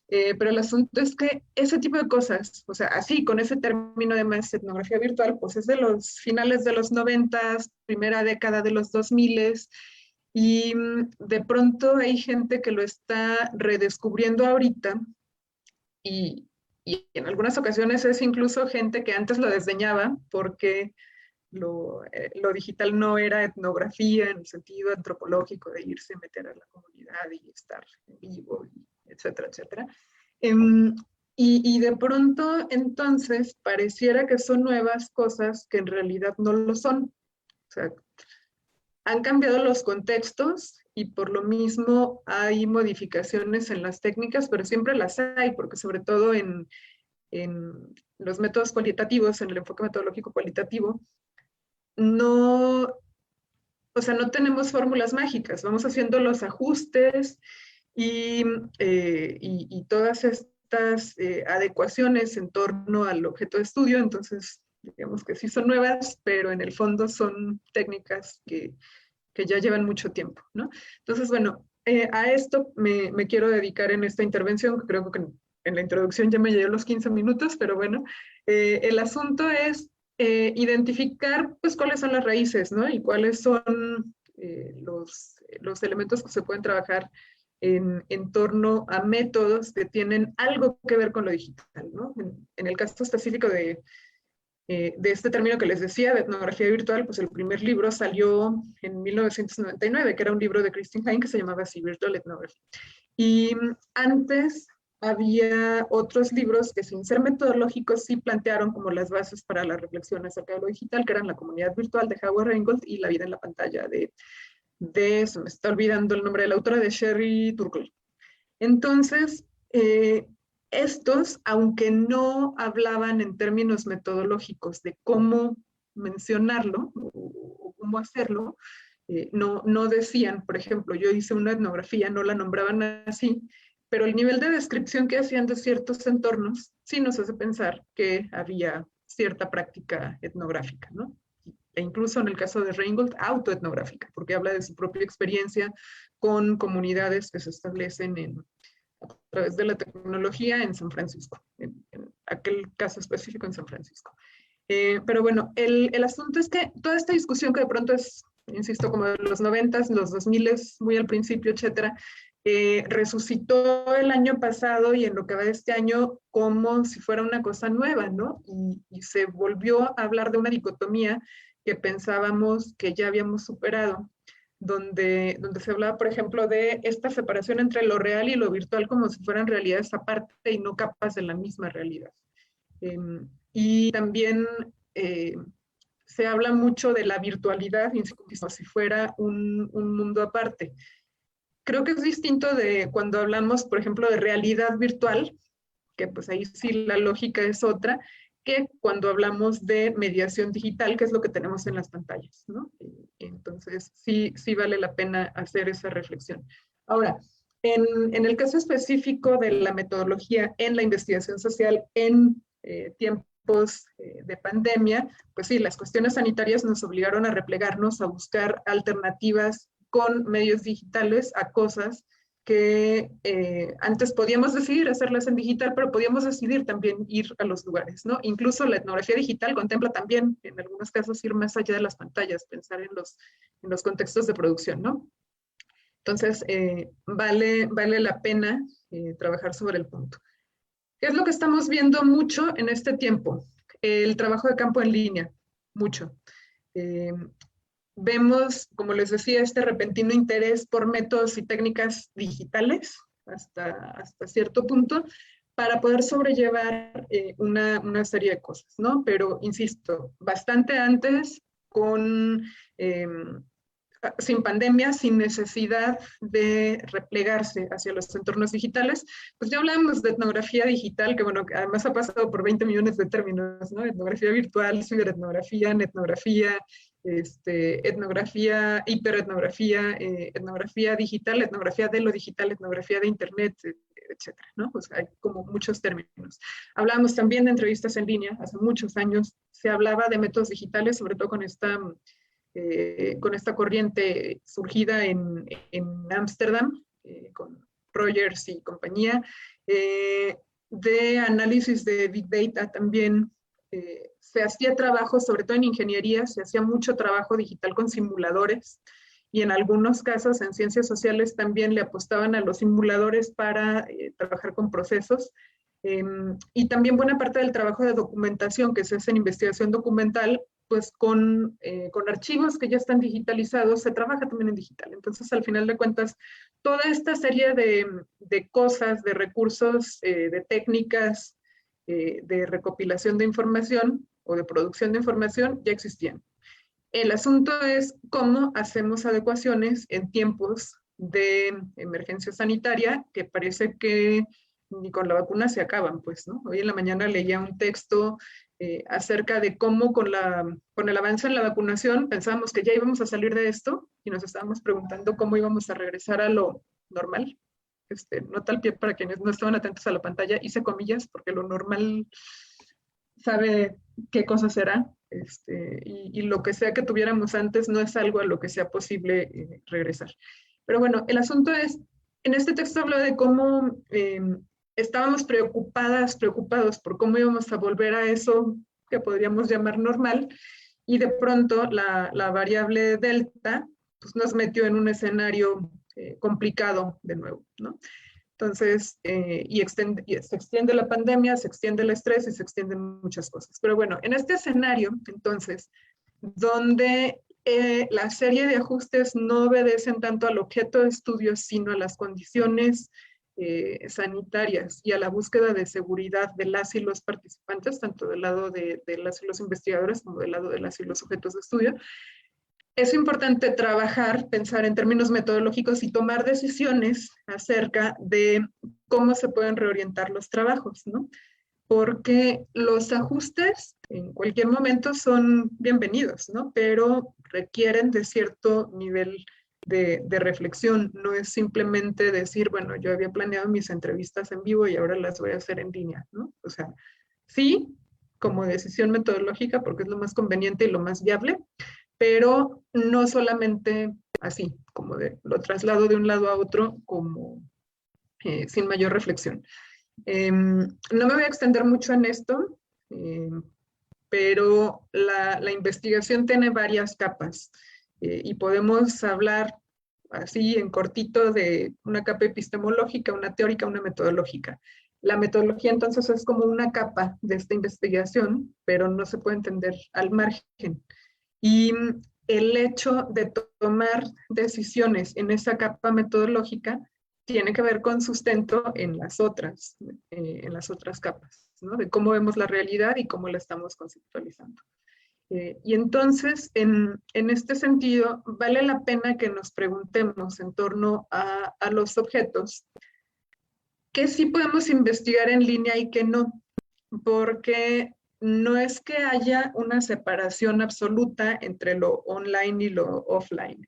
el asunto es que ese tipo de cosas, o sea, así, con ese término de más etnografía virtual, pues es de los finales de los 90s, primera década de los 2000s, y de pronto hay gente que lo está redescubriendo ahorita, y en algunas ocasiones es incluso gente que antes lo desdeñaba porque lo digital no era etnografía en el sentido antropológico de irse a meter a la comunidad y estar en vivo, etcétera, etcétera. Y de pronto entonces pareciera que son nuevas cosas que en realidad no lo son. O sea, han cambiado los contextos y por lo mismo hay modificaciones en las técnicas, pero siempre las hay, porque sobre todo en los métodos cualitativos, en el enfoque metodológico cualitativo, no, o sea, no tenemos fórmulas mágicas, vamos haciendo los ajustes y todas estas adecuaciones en torno al objeto de estudio, entonces digamos que sí son nuevas, pero en el fondo son técnicas que ya llevan mucho tiempo, ¿no? Entonces, bueno, a esto me quiero dedicar en esta intervención, creo que en la introducción ya me llevé los 15 minutos, pero bueno, el asunto es identificar, pues, cuáles son las raíces, ¿no? Y cuáles son los elementos que se pueden trabajar en torno a métodos que tienen algo que ver con lo digital, ¿no? En el caso específico de este término que les decía, de etnografía virtual, pues el primer libro salió en 1999, que era un libro de Christine Hein que se llamaba así, Virtual Ethnography. Y antes había otros libros que sin ser metodológicos sí plantearon como las bases para la reflexión acerca de lo digital, que eran La Comunidad Virtual de Howard Reingold y La Vida en la Pantalla se me está olvidando el nombre de la autora, de Sherry Turkle. Entonces, estos, aunque no hablaban en términos metodológicos de cómo mencionarlo o cómo hacerlo, no decían, por ejemplo, yo hice una etnografía, no la nombraban así, pero el nivel de descripción que hacían de ciertos entornos sí nos hace pensar que había cierta práctica etnográfica, ¿no? E incluso en el caso de Reingold, autoetnográfica, porque habla de su propia experiencia con comunidades que se establecen a través de la tecnología en San Francisco, en aquel caso específico en San Francisco. Pero bueno, el asunto es que toda esta discusión que de pronto es, insisto, como de los 90s, los 2000s, muy al principio, etcétera, resucitó el año pasado y en lo que va de este año como si fuera una cosa nueva, ¿no? Y se volvió a hablar de una dicotomía que pensábamos que ya habíamos superado, donde se hablaba, por ejemplo, de esta separación entre lo real y lo virtual como si fueran realidades aparte y no capas de la misma realidad. Y también se habla mucho de la virtualidad como si fuera un mundo aparte. Creo que es distinto de cuando hablamos, por ejemplo, de realidad virtual, que pues ahí sí la lógica es otra, que cuando hablamos de mediación digital, que es lo que tenemos en las pantallas, ¿no? Entonces, sí vale la pena hacer esa reflexión. Ahora, en el caso específico de la metodología en la investigación social en tiempos de pandemia, pues sí, las cuestiones sanitarias nos obligaron a replegarnos, a buscar alternativas con medios digitales a cosas que antes podíamos decidir hacerlas en digital, pero podíamos decidir también ir a los lugares, ¿no? Incluso la etnografía digital contempla también, en algunos casos, ir más allá de las pantallas, pensar en los contextos de producción, ¿no? Entonces, vale la pena trabajar sobre el punto. ¿Qué es lo que estamos viendo mucho en este tiempo? El trabajo de campo en línea, mucho. Vemos, como les decía, este repentino interés por métodos y técnicas digitales hasta cierto punto para poder sobrellevar una serie de cosas, ¿no? Pero, insisto, bastante antes, sin pandemia, sin necesidad de replegarse hacia los entornos digitales, pues ya hablamos de etnografía digital, que bueno, además ha pasado por 20 millones de términos, ¿no? Etnografía virtual, ciberetnografía, netnografía, etnografía, hiperetnografía, etnografía digital, etnografía de lo digital, etnografía de internet, etcétera, ¿no? Pues hay como muchos términos. Hablábamos también de entrevistas en línea, hace muchos años se hablaba de métodos digitales, sobre todo con esta corriente surgida en Ámsterdam, con Rogers y compañía, de análisis de Big Data también. Se hacía trabajo, sobre todo en ingeniería, se hacía mucho trabajo digital con simuladores, y en algunos casos en ciencias sociales también le apostaban a los simuladores para trabajar con procesos. Y también buena parte del trabajo de documentación que se hace en investigación documental, pues con archivos que ya están digitalizados, se trabaja también en digital. Entonces, al final de cuentas, toda esta serie de cosas, de recursos, de técnicas, de recopilación de información o de producción de información ya existían. El asunto es cómo hacemos adecuaciones en tiempos de emergencia sanitaria, que parece que ni con la vacuna se acaban, pues, ¿no? Hoy en la mañana leía un texto acerca de cómo con el avance en la vacunación pensábamos que ya íbamos a salir de esto y nos estábamos preguntando cómo íbamos a regresar a lo normal. Nota al pie para quienes no estaban atentos a la pantalla, hice comillas porque lo normal sabe qué cosa será, y lo que sea que tuviéramos antes no es algo a lo que sea posible regresar. Pero bueno, el asunto es, en este texto habla de cómo estábamos preocupados por cómo íbamos a volver a eso que podríamos llamar normal, y de pronto la variable delta pues, nos metió en un escenario complicado de nuevo, ¿no? Entonces, se extiende la pandemia, se extiende el estrés y se extienden muchas cosas. Pero bueno, en este escenario, entonces, donde la serie de ajustes no obedecen tanto al objeto de estudio, sino a las condiciones sanitarias y a la búsqueda de seguridad de las y los participantes, tanto del lado de las y los investigadores como del lado de las y los sujetos de estudio. Es importante trabajar, pensar en términos metodológicos y tomar decisiones acerca de cómo se pueden reorientar los trabajos, ¿no? Porque los ajustes en cualquier momento son bienvenidos, ¿no? Pero requieren de cierto nivel de reflexión. No es simplemente decir, bueno, yo había planeado mis entrevistas en vivo y ahora las voy a hacer en línea, ¿no? O sea, sí, como decisión metodológica, porque es lo más conveniente y lo más viable, pero no solamente así, como lo traslado de un lado a otro, como sin mayor reflexión. No me voy a extender mucho en esto, pero la investigación tiene varias capas y podemos hablar así en cortito de una capa epistemológica, una teórica, una metodológica. La metodología entonces es como una capa de esta investigación, pero no se puede entender al margen. Y el hecho de tomar decisiones en esa capa metodológica tiene que ver con sustento en las otras capas, ¿no? De cómo vemos la realidad y cómo la estamos conceptualizando. Y entonces, en este sentido, vale la pena que nos preguntemos en torno a los objetos, qué sí podemos investigar en línea y qué no, porque no es que haya una separación absoluta entre lo online y lo offline,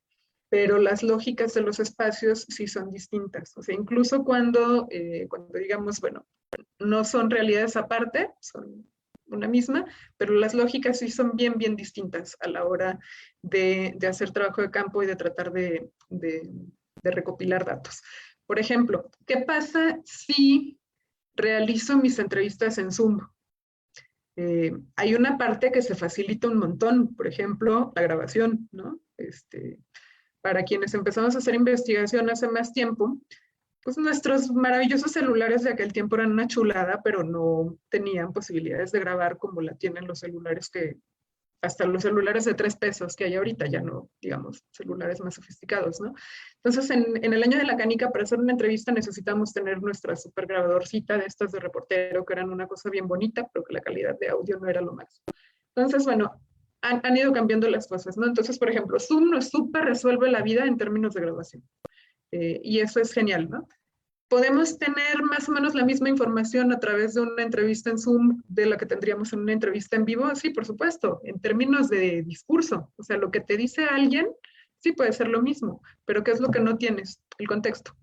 pero las lógicas de los espacios sí son distintas. O sea, incluso cuando digamos, bueno, no son realidades aparte, son una misma, pero las lógicas sí son bien distintas a la hora de hacer trabajo de campo y de tratar de recopilar datos. Por ejemplo, ¿qué pasa si realizo mis entrevistas en Zoom? Hay una parte que se facilita un montón, por ejemplo, la grabación, ¿no? Para quienes empezamos a hacer investigación hace más tiempo, pues nuestros maravillosos celulares de aquel tiempo eran una chulada, pero no tenían posibilidades de grabar como la tienen los celulares hasta los celulares de 3 pesos que hay ahorita, ya no, digamos, celulares más sofisticados, ¿no? Entonces, en el año de la canica, para hacer una entrevista necesitamos tener nuestra super grabadorcita de estas de reportero, que eran una cosa bien bonita, pero que la calidad de audio no era lo máximo. Entonces, bueno, han ido cambiando las cosas, ¿no? Entonces, por ejemplo, Zoom nos súper resuelve la vida en términos de grabación. Y eso es genial, ¿no? ¿Podemos tener más o menos la misma información a través de una entrevista en Zoom de la que tendríamos en una entrevista en vivo? Sí, por supuesto, en términos de discurso. O sea, lo que te dice alguien, sí puede ser lo mismo, pero ¿qué es lo que no tienes? El contexto.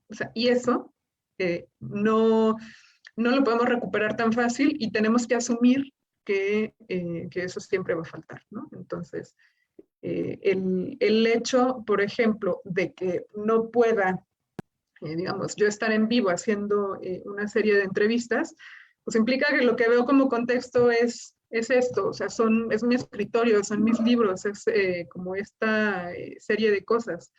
O sea, y eso no lo podemos recuperar tan fácil y tenemos que asumir que eso siempre va a faltar, ¿no? Entonces, el hecho, por ejemplo, de que no pueda digamos, yo estar en vivo haciendo una serie de entrevistas, pues implica que lo que veo como contexto es esto, o sea, es mi escritorio, son mis libros, es como esta serie de cosas.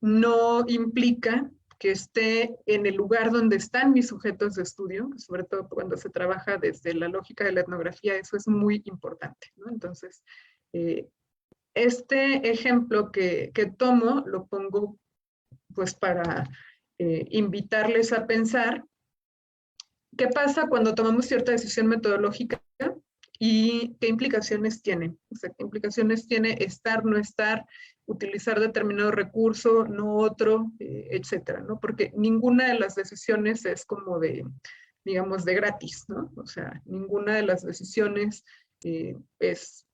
No implica que esté en el lugar donde están mis sujetos de estudio, sobre todo cuando se trabaja desde la lógica de la etnografía, eso es muy importante, ¿no? Entonces, este ejemplo que tomo lo pongo pues para invitarles a pensar qué pasa cuando tomamos cierta decisión metodológica y qué implicaciones tiene. O sea, qué implicaciones tiene estar, no estar, utilizar determinado recurso, no otro, etcétera, ¿no? Porque ninguna de las decisiones es como de, digamos, de gratis, ¿no? O sea, ninguna de las decisiones es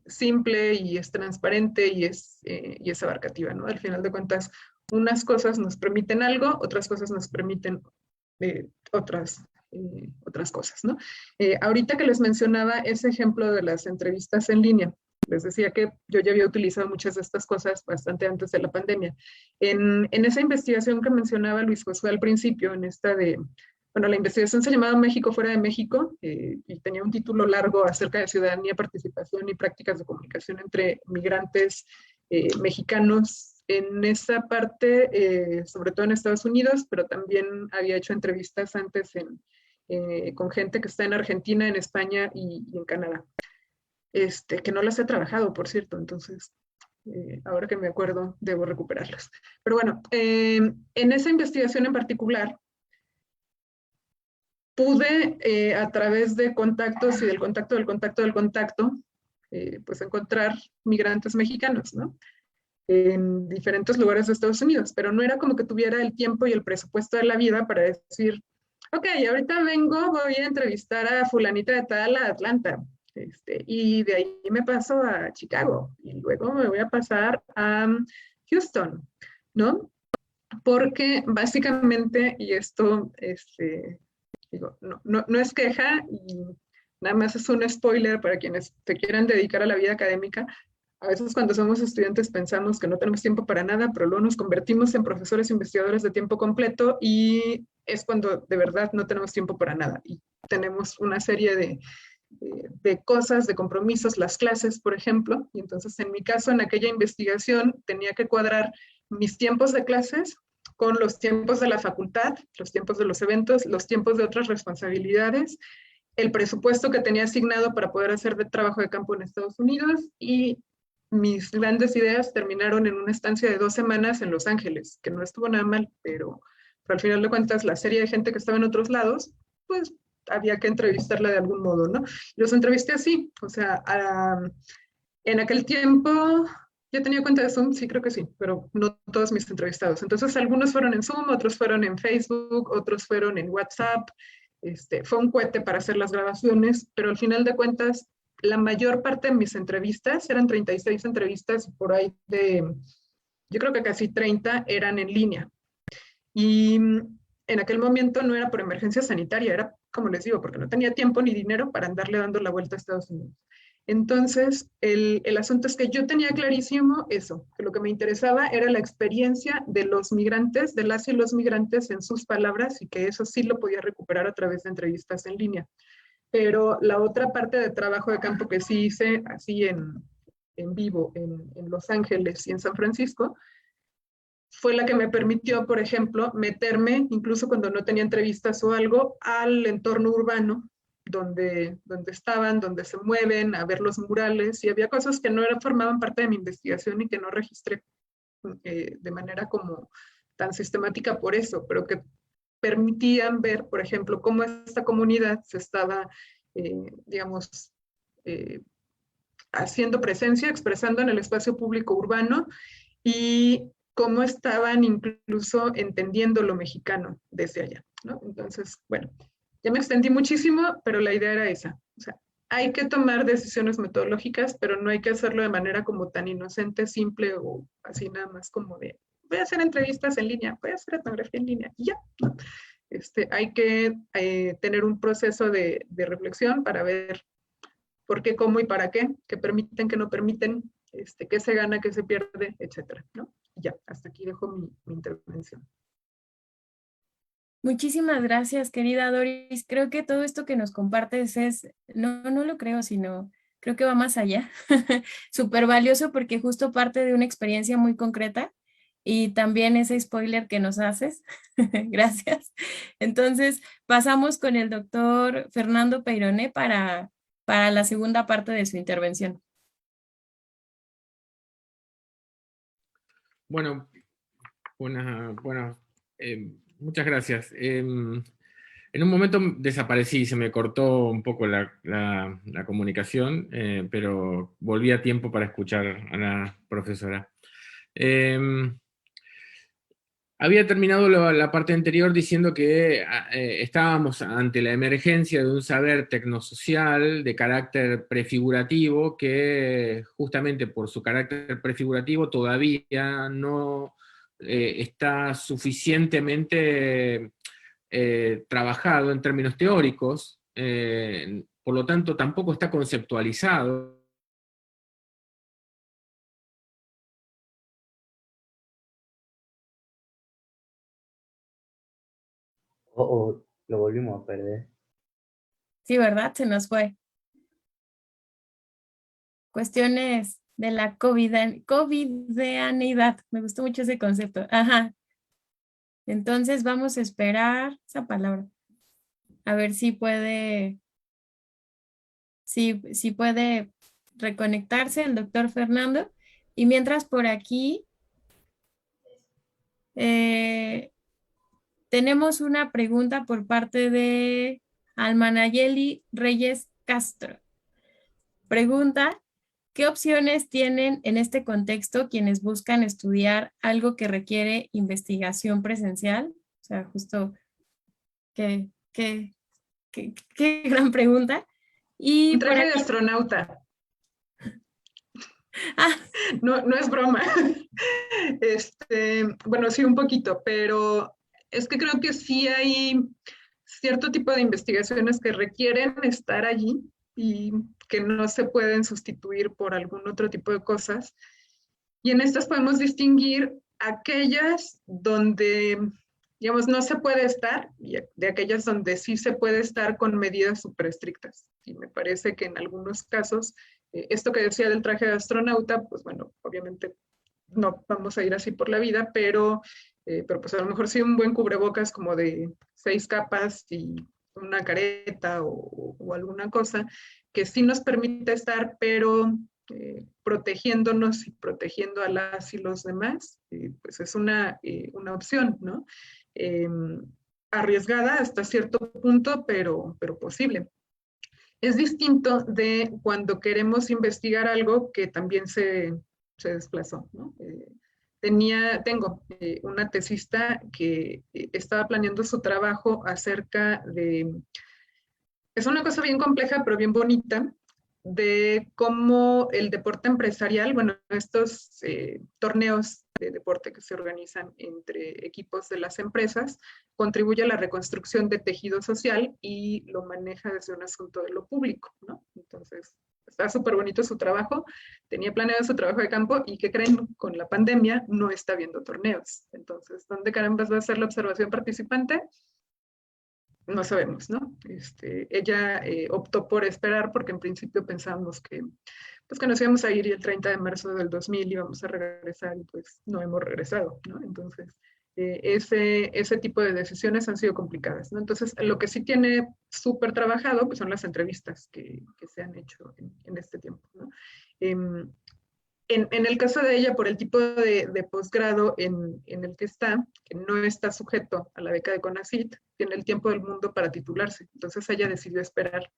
simple y es transparente y es abarcativa, ¿no? Al final de cuentas, unas cosas nos permiten algo, otras cosas nos permiten otras cosas, ¿no? Ahorita que les mencionaba ese ejemplo de las entrevistas en línea, les decía que yo ya había utilizado muchas de estas cosas bastante antes de la pandemia. En esa investigación que mencionaba Luis Josué al principio, bueno, la investigación se llamaba México fuera de México y tenía un título largo acerca de ciudadanía, participación y prácticas de comunicación entre migrantes mexicanos en esa parte, sobre todo en Estados Unidos, pero también había hecho entrevistas antes con gente que está en Argentina, en España y en Canadá, que no las he trabajado, por cierto, entonces ahora que me acuerdo debo recuperarlas. Pero bueno, en esa investigación en particular, pude a través de contactos y del contacto del contacto del contacto, pues encontrar migrantes mexicanos, ¿no? En diferentes lugares de Estados Unidos, pero no era como que tuviera el tiempo y el presupuesto de la vida para decir, ok, ahorita voy a entrevistar a fulanita de tal a Atlanta, y de ahí me paso a Chicago, y luego me voy a pasar a Houston, ¿no? Porque básicamente, y esto, digo, no es queja, y nada más es un spoiler para quienes se quieran dedicar a la vida académica. A veces cuando somos estudiantes pensamos que no tenemos tiempo para nada, pero luego nos convertimos en profesores investigadores de tiempo completo y es cuando de verdad no tenemos tiempo para nada. Y tenemos una serie de cosas, de compromisos, las clases, por ejemplo. Y entonces, en mi caso, en aquella investigación, tenía que cuadrar mis tiempos de clases con los tiempos de la facultad, los tiempos de los eventos, los tiempos de otras responsabilidades, el presupuesto que tenía asignado para poder hacer de trabajo de campo en Estados Unidos y mis grandes ideas terminaron en una estancia de 2 semanas en Los Ángeles, que no estuvo nada mal, pero al final de cuentas la serie de gente que estaba en otros lados, pues había que entrevistarla de algún modo, ¿no? Los entrevisté así, o sea, en aquel tiempo, ¿ya tenía cuenta de Zoom? Sí, creo que sí, pero no todos mis entrevistados. Entonces, algunos fueron en Zoom, otros fueron en Facebook, otros fueron en WhatsApp. Fue un cohete para hacer las grabaciones, pero al final de cuentas, la mayor parte de mis entrevistas, eran 36 entrevistas, por ahí yo creo que casi 30 eran en línea. Y en aquel momento no era por emergencia sanitaria, era, como les digo, porque no tenía tiempo ni dinero para andarle dando la vuelta a Estados Unidos. Entonces, el asunto es que yo tenía clarísimo eso, que lo que me interesaba era la experiencia de los migrantes, de las y los migrantes en sus palabras, y que eso sí lo podía recuperar a través de entrevistas en línea. Pero la otra parte de trabajo de campo que sí hice así en vivo en Los Ángeles y en San Francisco, fue la que me permitió, por ejemplo, meterme, incluso cuando no tenía entrevistas o algo, al entorno urbano donde estaban, donde se mueven, a ver los murales, y había cosas que no formaban parte de mi investigación y que no registré de manera como tan sistemática por eso, pero que permitían ver, por ejemplo, cómo esta comunidad se estaba, digamos, haciendo presencia, expresando en el espacio público urbano, y cómo estaban incluso entendiendo lo mexicano desde allá, ¿no? Entonces, bueno, ya me extendí muchísimo, pero la idea era esa. O sea, hay que tomar decisiones metodológicas, pero no hay que hacerlo de manera como tan inocente, simple o así nada más como de, voy a hacer entrevistas en línea, voy a hacer etnografía en línea y ya, ¿no? Hay que tener un proceso de reflexión para ver por qué, cómo y para qué permiten, qué no permiten, qué se gana, qué se pierde, etcétera, ¿no? Ya, hasta aquí dejo mi intervención. Muchísimas gracias, querida Doris. Creo que todo esto que nos compartes es, no lo creo, sino creo que va más allá. Súper valioso porque justo parte de una experiencia muy concreta y también ese spoiler que nos haces. Gracias. Entonces, pasamos con el doctor Fernando Peyroné para la segunda parte de su intervención. Bueno, muchas gracias. En un momento desaparecí, se me cortó un poco la comunicación, pero volví a tiempo para escuchar a la profesora. Había terminado la parte anterior diciendo que estábamos ante la emergencia de un saber tecnosocial de carácter prefigurativo que justamente por su carácter prefigurativo todavía no está suficientemente trabajado en términos teóricos, por lo tanto tampoco está conceptualizado. Lo volvimos a perder. Sí, ¿verdad? Se nos fue. Cuestiones de la covidianidad. Me gustó mucho ese concepto. Ajá. Entonces vamos a esperar esa palabra. A ver si puede, si puede reconectarse el doctor Fernando. Y mientras por aquí tenemos una pregunta por parte de Almanayeli Reyes Castro. Pregunta, ¿qué opciones tienen en este contexto quienes buscan estudiar algo que requiere investigación presencial? O sea, justo, qué gran pregunta. Y Un por traje de aquí, astronauta. ah, No es broma. Bueno, sí, un poquito, pero es que creo que sí hay cierto tipo de investigaciones que requieren estar allí y que no se pueden sustituir por algún otro tipo de cosas. Y en estas podemos distinguir aquellas donde, digamos, no se puede estar y de aquellas donde sí se puede estar con medidas súper estrictas. Y me parece que en algunos casos, esto que decía del traje de astronauta, pues bueno, obviamente no vamos a ir así por la vida, pero pues a lo mejor sí un buen cubrebocas como de 6 capas y una careta o alguna cosa que sí nos permite estar, pero protegiéndonos y protegiendo a las y los demás, pues es una opción, ¿no? Arriesgada hasta cierto punto, pero posible. Es distinto de cuando queremos investigar algo que también se desplazó, ¿no? Tengo una tesista que estaba planeando su trabajo acerca de, es una cosa bien compleja, pero bien bonita, de cómo el deporte empresarial, bueno, estos torneos de deporte que se organizan entre equipos de las empresas, contribuye a la reconstrucción de tejido social y lo maneja desde un asunto de lo público, ¿no? Entonces, está súper bonito su trabajo, tenía planeado su trabajo de campo y ¿qué creen? Con la pandemia no está viendo torneos. Entonces, ¿dónde carambas va a ser la observación participante? No sabemos, ¿no? Ella optó por esperar porque en principio pensábamos que, pues, que nos íbamos a ir y el 30 de marzo del 2000 íbamos a regresar y pues no hemos regresado, ¿no? Entonces, ese tipo de decisiones han sido complicadas, ¿no? Entonces, lo que sí tiene súper trabajado, pues son las entrevistas que se han hecho en este tiempo, ¿no? En el caso de ella, por el tipo de posgrado en el que no está sujeto a la beca de CONACYT, tiene el tiempo del mundo para titularse. Entonces ella decidió esperar.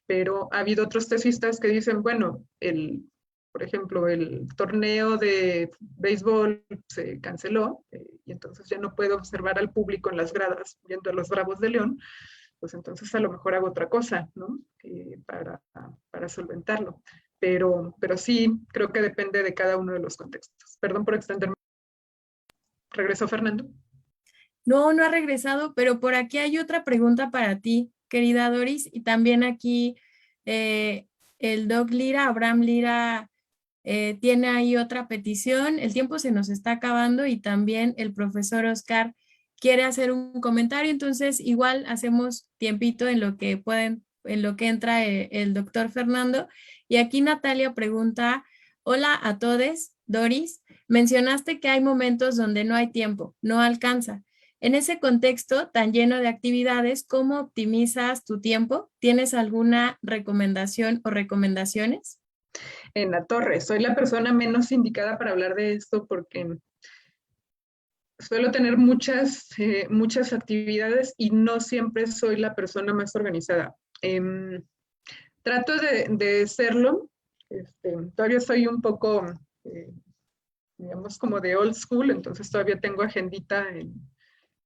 Pero ha habido otros tesistas que dicen, bueno, por ejemplo, el torneo de béisbol se canceló y entonces ya no puedo observar al público en las gradas viendo a los Bravos de León, pues entonces a lo mejor hago otra cosa, ¿no? Para solventarlo. Pero sí, creo que depende de cada uno de los contextos. Perdón por extenderme. ¿Regresó Fernando? No, no ha regresado, pero por aquí hay otra pregunta para ti, querida Doris, y también aquí el Doc Lira, Abraham Lira, tiene ahí otra petición. El tiempo se nos está acabando y también el profesor Oscar quiere hacer un comentario, entonces igual hacemos tiempito en lo que entra el doctor Fernando. Y aquí Natalia pregunta, hola a todos, Doris, mencionaste que hay momentos donde no hay tiempo, no alcanza. En ese contexto tan lleno de actividades, ¿cómo optimizas tu tiempo? ¿Tienes alguna recomendación o recomendaciones? En la torre, soy la persona menos indicada para hablar de esto porque suelo tener muchas actividades y no siempre soy la persona más organizada. Trato de serlo. Todavía soy un poco, digamos, como de old school, entonces todavía tengo agendita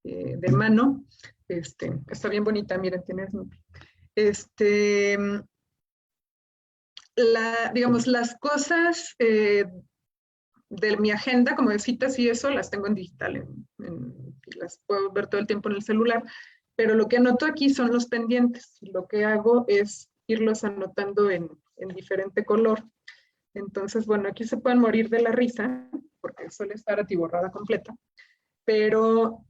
de mano. Está bien bonita, miren, tiene Snoopy. Digamos, las cosas de mi agenda, como de citas y eso, las tengo en digital, y las puedo ver todo el tiempo en el celular, pero lo que anoto aquí son los pendientes. Lo que hago es irlos anotando en diferente color. Entonces, bueno, aquí se pueden morir de la risa, porque suele estar atiborrada completa, pero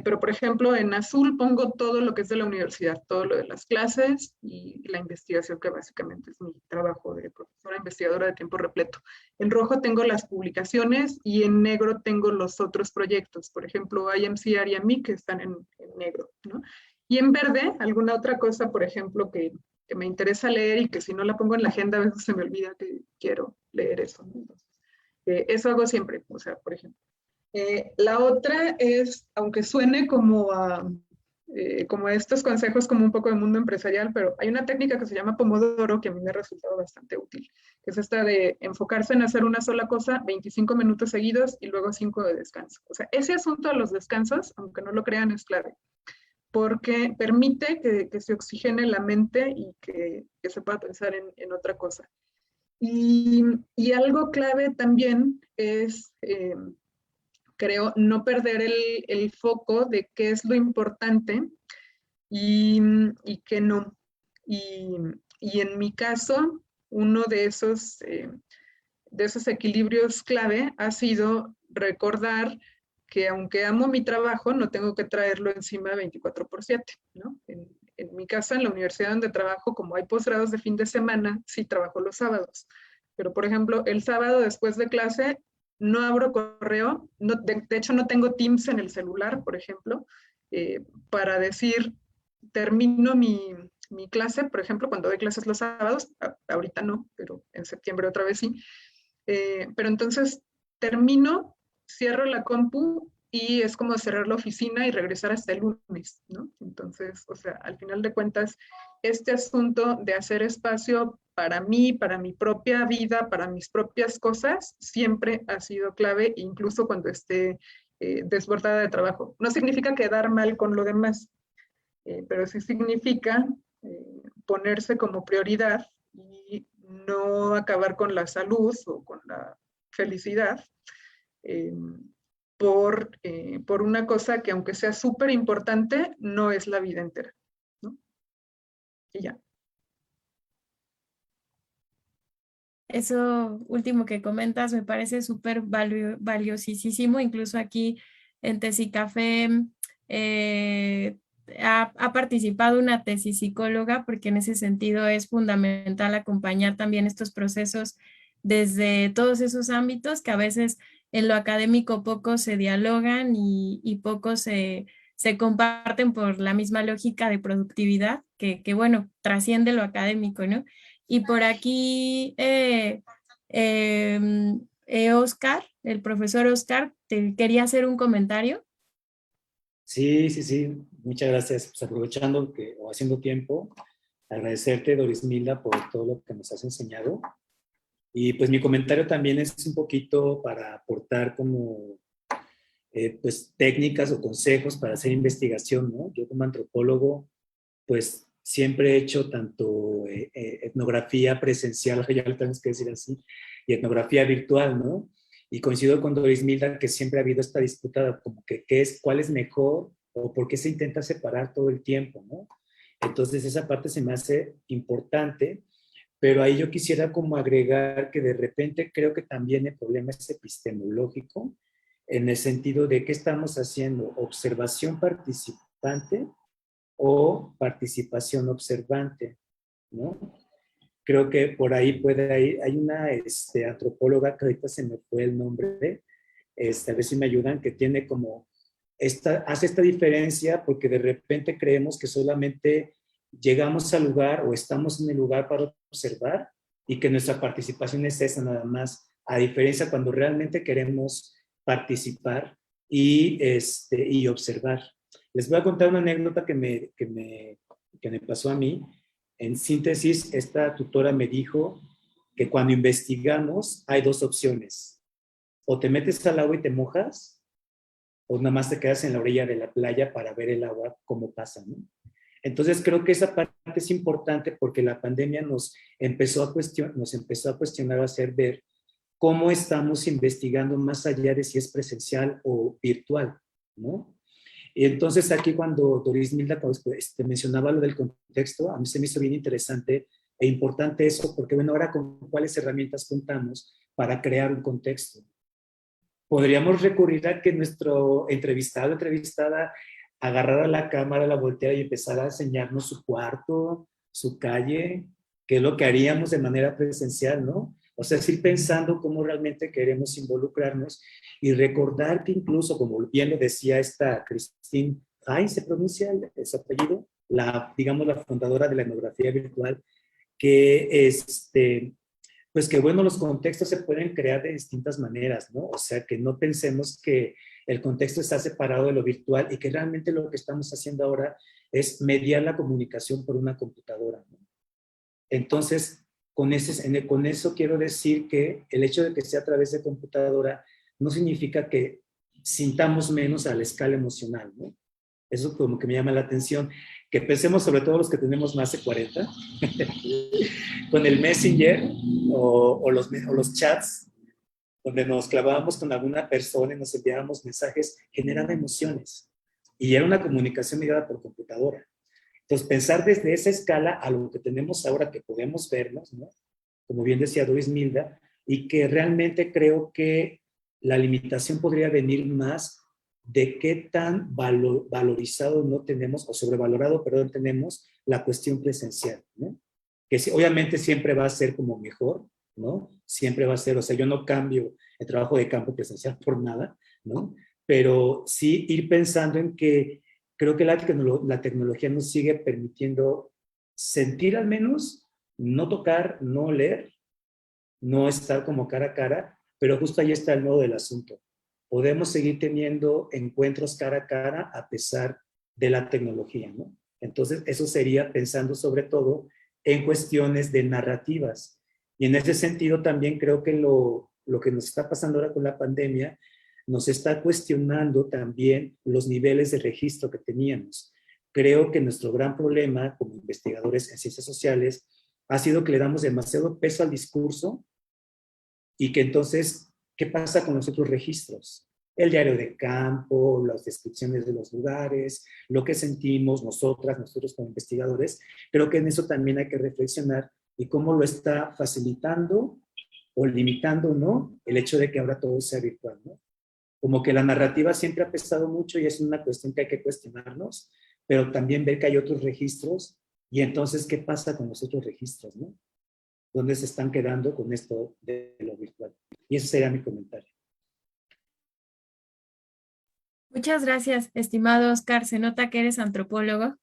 por ejemplo, en azul pongo todo lo que es de la universidad, todo lo de las clases y la investigación, que básicamente es mi trabajo de profesora investigadora de tiempo repleto. En rojo tengo las publicaciones y en negro tengo los otros proyectos, por ejemplo, IMC, ARIAMI, que están en negro, ¿no? Y en verde, alguna otra cosa, por ejemplo, que me interesa leer y que si no la pongo en la agenda a veces se me olvida que quiero leer eso, ¿no? Entonces, eso hago siempre, o sea, por ejemplo. La otra es, aunque suene como a estos consejos como un poco de mundo empresarial, pero hay una técnica que se llama Pomodoro que a mí me ha resultado bastante útil, que es esta de enfocarse en hacer una sola cosa 25 minutos seguidos y luego 5 de descanso. O sea, ese asunto de los descansos, aunque no lo crean, es clave, porque permite que se oxigene la mente y que se pueda pensar en otra cosa. Y algo clave también es... creo, no perder el foco de qué es lo importante y qué no. Y en mi caso, uno de esos equilibrios clave ha sido recordar que aunque amo mi trabajo, no tengo que traerlo encima 24/7, ¿no? En mi casa, en la universidad donde trabajo, como hay posgrados de fin de semana, sí trabajo los sábados. Pero, por ejemplo, el sábado después de clase no abro correo, de hecho no tengo Teams en el celular, por ejemplo, para decir, termino mi clase, por ejemplo, cuando doy clases los sábados, ahorita no, pero en septiembre otra vez sí, pero entonces termino, cierro la compu y es como cerrar la oficina y regresar hasta el lunes, ¿no? Entonces, o sea, al final de cuentas, este asunto de hacer espacio para mí, para mi propia vida, para mis propias cosas, siempre ha sido clave, incluso cuando esté desbordada de trabajo. No significa quedar mal con lo demás, pero sí significa ponerse como prioridad y no acabar con la salud o con la felicidad por una cosa que, aunque sea súper importante, no es la vida entera, ¿no? Y ya. Eso último que comentas me parece súper valiosísimo. Incluso aquí en Tesicafé ha participado una tesis psicóloga, porque en ese sentido es fundamental acompañar también estos procesos desde todos esos ámbitos que a veces en lo académico poco se dialogan y poco se comparten por la misma lógica de productividad que bueno, trasciende lo académico, ¿no? Y por aquí, Oscar, el profesor Oscar, te quería hacer un comentario. Sí, sí, sí. Muchas gracias. Pues aprovechando que, o haciendo tiempo, agradecerte, Dorismilda, por todo lo que nos has enseñado. Y pues mi comentario también es un poquito para aportar como pues técnicas o consejos para hacer investigación, ¿no? Yo como antropólogo, pues siempre he hecho tanto etnografía presencial, ya lo tenemos que decir así, y etnografía virtual, ¿no? Y coincido con Dorismilda que siempre ha habido esta disputa como que cuál es mejor o por qué se intenta separar todo el tiempo, ¿no? Entonces esa parte se me hace importante, pero ahí yo quisiera como agregar que de repente creo que también el problema es epistemológico, en el sentido de qué estamos haciendo, observación participante o participación observante, ¿no? Creo que por ahí puede ir, hay una antropóloga que ahorita se me fue el nombre, a ver si me ayudan, que tiene como, hace esta diferencia porque de repente creemos que solamente llegamos al lugar o estamos en el lugar para observar y que nuestra participación es esa nada más, a diferencia cuando realmente queremos participar y observar. Les voy a contar una anécdota que me pasó a mí. En síntesis, esta tutora me dijo que cuando investigamos hay dos opciones. O te metes al agua y te mojas, o nada más te quedas en la orilla de la playa para ver el agua cómo pasa, ¿no? Entonces creo que esa parte es importante porque la pandemia nos empezó a cuestionar, a hacer ver cómo estamos investigando más allá de si es presencial o virtual, ¿no? Y entonces aquí cuando Dorismilda mencionaba lo del contexto, a mí se me hizo bien interesante e importante eso, porque bueno, ahora con cuáles herramientas contamos para crear un contexto. Podríamos recurrir a que nuestro entrevistado o entrevistada agarrara la cámara, la volteara y empezara a enseñarnos su cuarto, su calle, que es lo que haríamos de manera presencial, ¿no? O sea, es ir pensando cómo realmente queremos involucrarnos y recordar que incluso, como bien lo decía esta Christine Heinz, se pronuncia su apellido, digamos, la fundadora de la etnografía virtual, que pues que bueno, los contextos se pueden crear de distintas maneras, ¿no? O sea, que no pensemos que el contexto está separado de lo virtual y que realmente lo que estamos haciendo ahora es mediar la comunicación por una computadora, ¿no? Entonces, con eso quiero decir que el hecho de que sea a través de computadora no significa que sintamos menos a la escala emocional, ¿no? Eso como que me llama la atención, que pensemos sobre todo los que tenemos más de 40, con el Messenger o los chats, donde nos clavábamos con alguna persona y nos enviábamos mensajes, generaba emociones. Y era una comunicación mediada por computadora. Entonces, pensar desde esa escala a lo que tenemos ahora, que podemos vernos, ¿no? Como bien decía Dorismilda, y que realmente creo que la limitación podría venir más de qué tan valorizado no tenemos, o sobrevalorado, perdón, tenemos la cuestión presencial, ¿no? Que obviamente siempre va a ser como mejor, ¿no? Siempre va a ser, o sea, yo no cambio el trabajo de campo presencial por nada, ¿no? Pero sí ir pensando en que creo que la tecnología nos sigue permitiendo sentir al menos, no tocar, no oler, no estar como cara a cara, pero justo ahí está el nodo del asunto. Podemos seguir teniendo encuentros cara a cara a pesar de la tecnología, ¿no? Entonces, eso sería pensando sobre todo en cuestiones de narrativas. Y en ese sentido también creo que lo que nos está pasando ahora con la pandemia nos está cuestionando también los niveles de registro que teníamos. Creo que nuestro gran problema como investigadores en ciencias sociales ha sido que le damos demasiado peso al discurso y que entonces, ¿qué pasa con los otros registros? El diario de campo, las descripciones de los lugares, lo que sentimos nosotros como investigadores. Creo que en eso también hay que reflexionar y cómo lo está facilitando o limitando, ¿no?, el hecho de que ahora todo sea virtual, ¿no? Como que la narrativa siempre ha pesado mucho y es una cuestión que hay que cuestionarnos, pero también ver que hay otros registros y entonces, ¿qué pasa con los otros registros, ¿no? ¿Dónde se están quedando con esto de lo virtual? Y ese sería mi comentario. Muchas gracias, estimado Oscar. Se nota que eres antropólogo,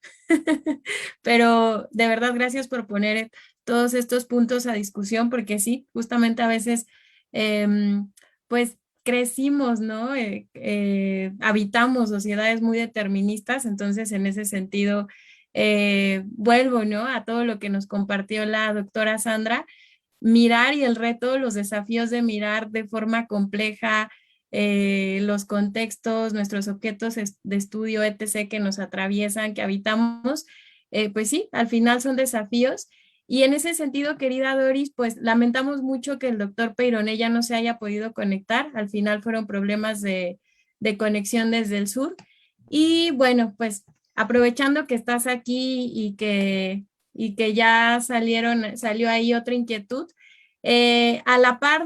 pero de verdad gracias por poner todos estos puntos a discusión, porque sí, justamente a veces, pues crecimos, ¿no? Habitamos sociedades muy deterministas, entonces en ese sentido, vuelvo, ¿no?, a todo lo que nos compartió la doctora Sandra, mirar y el reto, los desafíos de mirar de forma compleja los contextos, nuestros objetos de estudio, etc., que nos atraviesan, que habitamos, pues sí, al final son desafíos. Y en ese sentido, querida Doris, pues lamentamos mucho que el doctor Peyroné ya no se haya podido conectar. Al final fueron problemas de conexión desde el sur. Y bueno, pues aprovechando que estás aquí y que ya salió ahí otra inquietud, a la par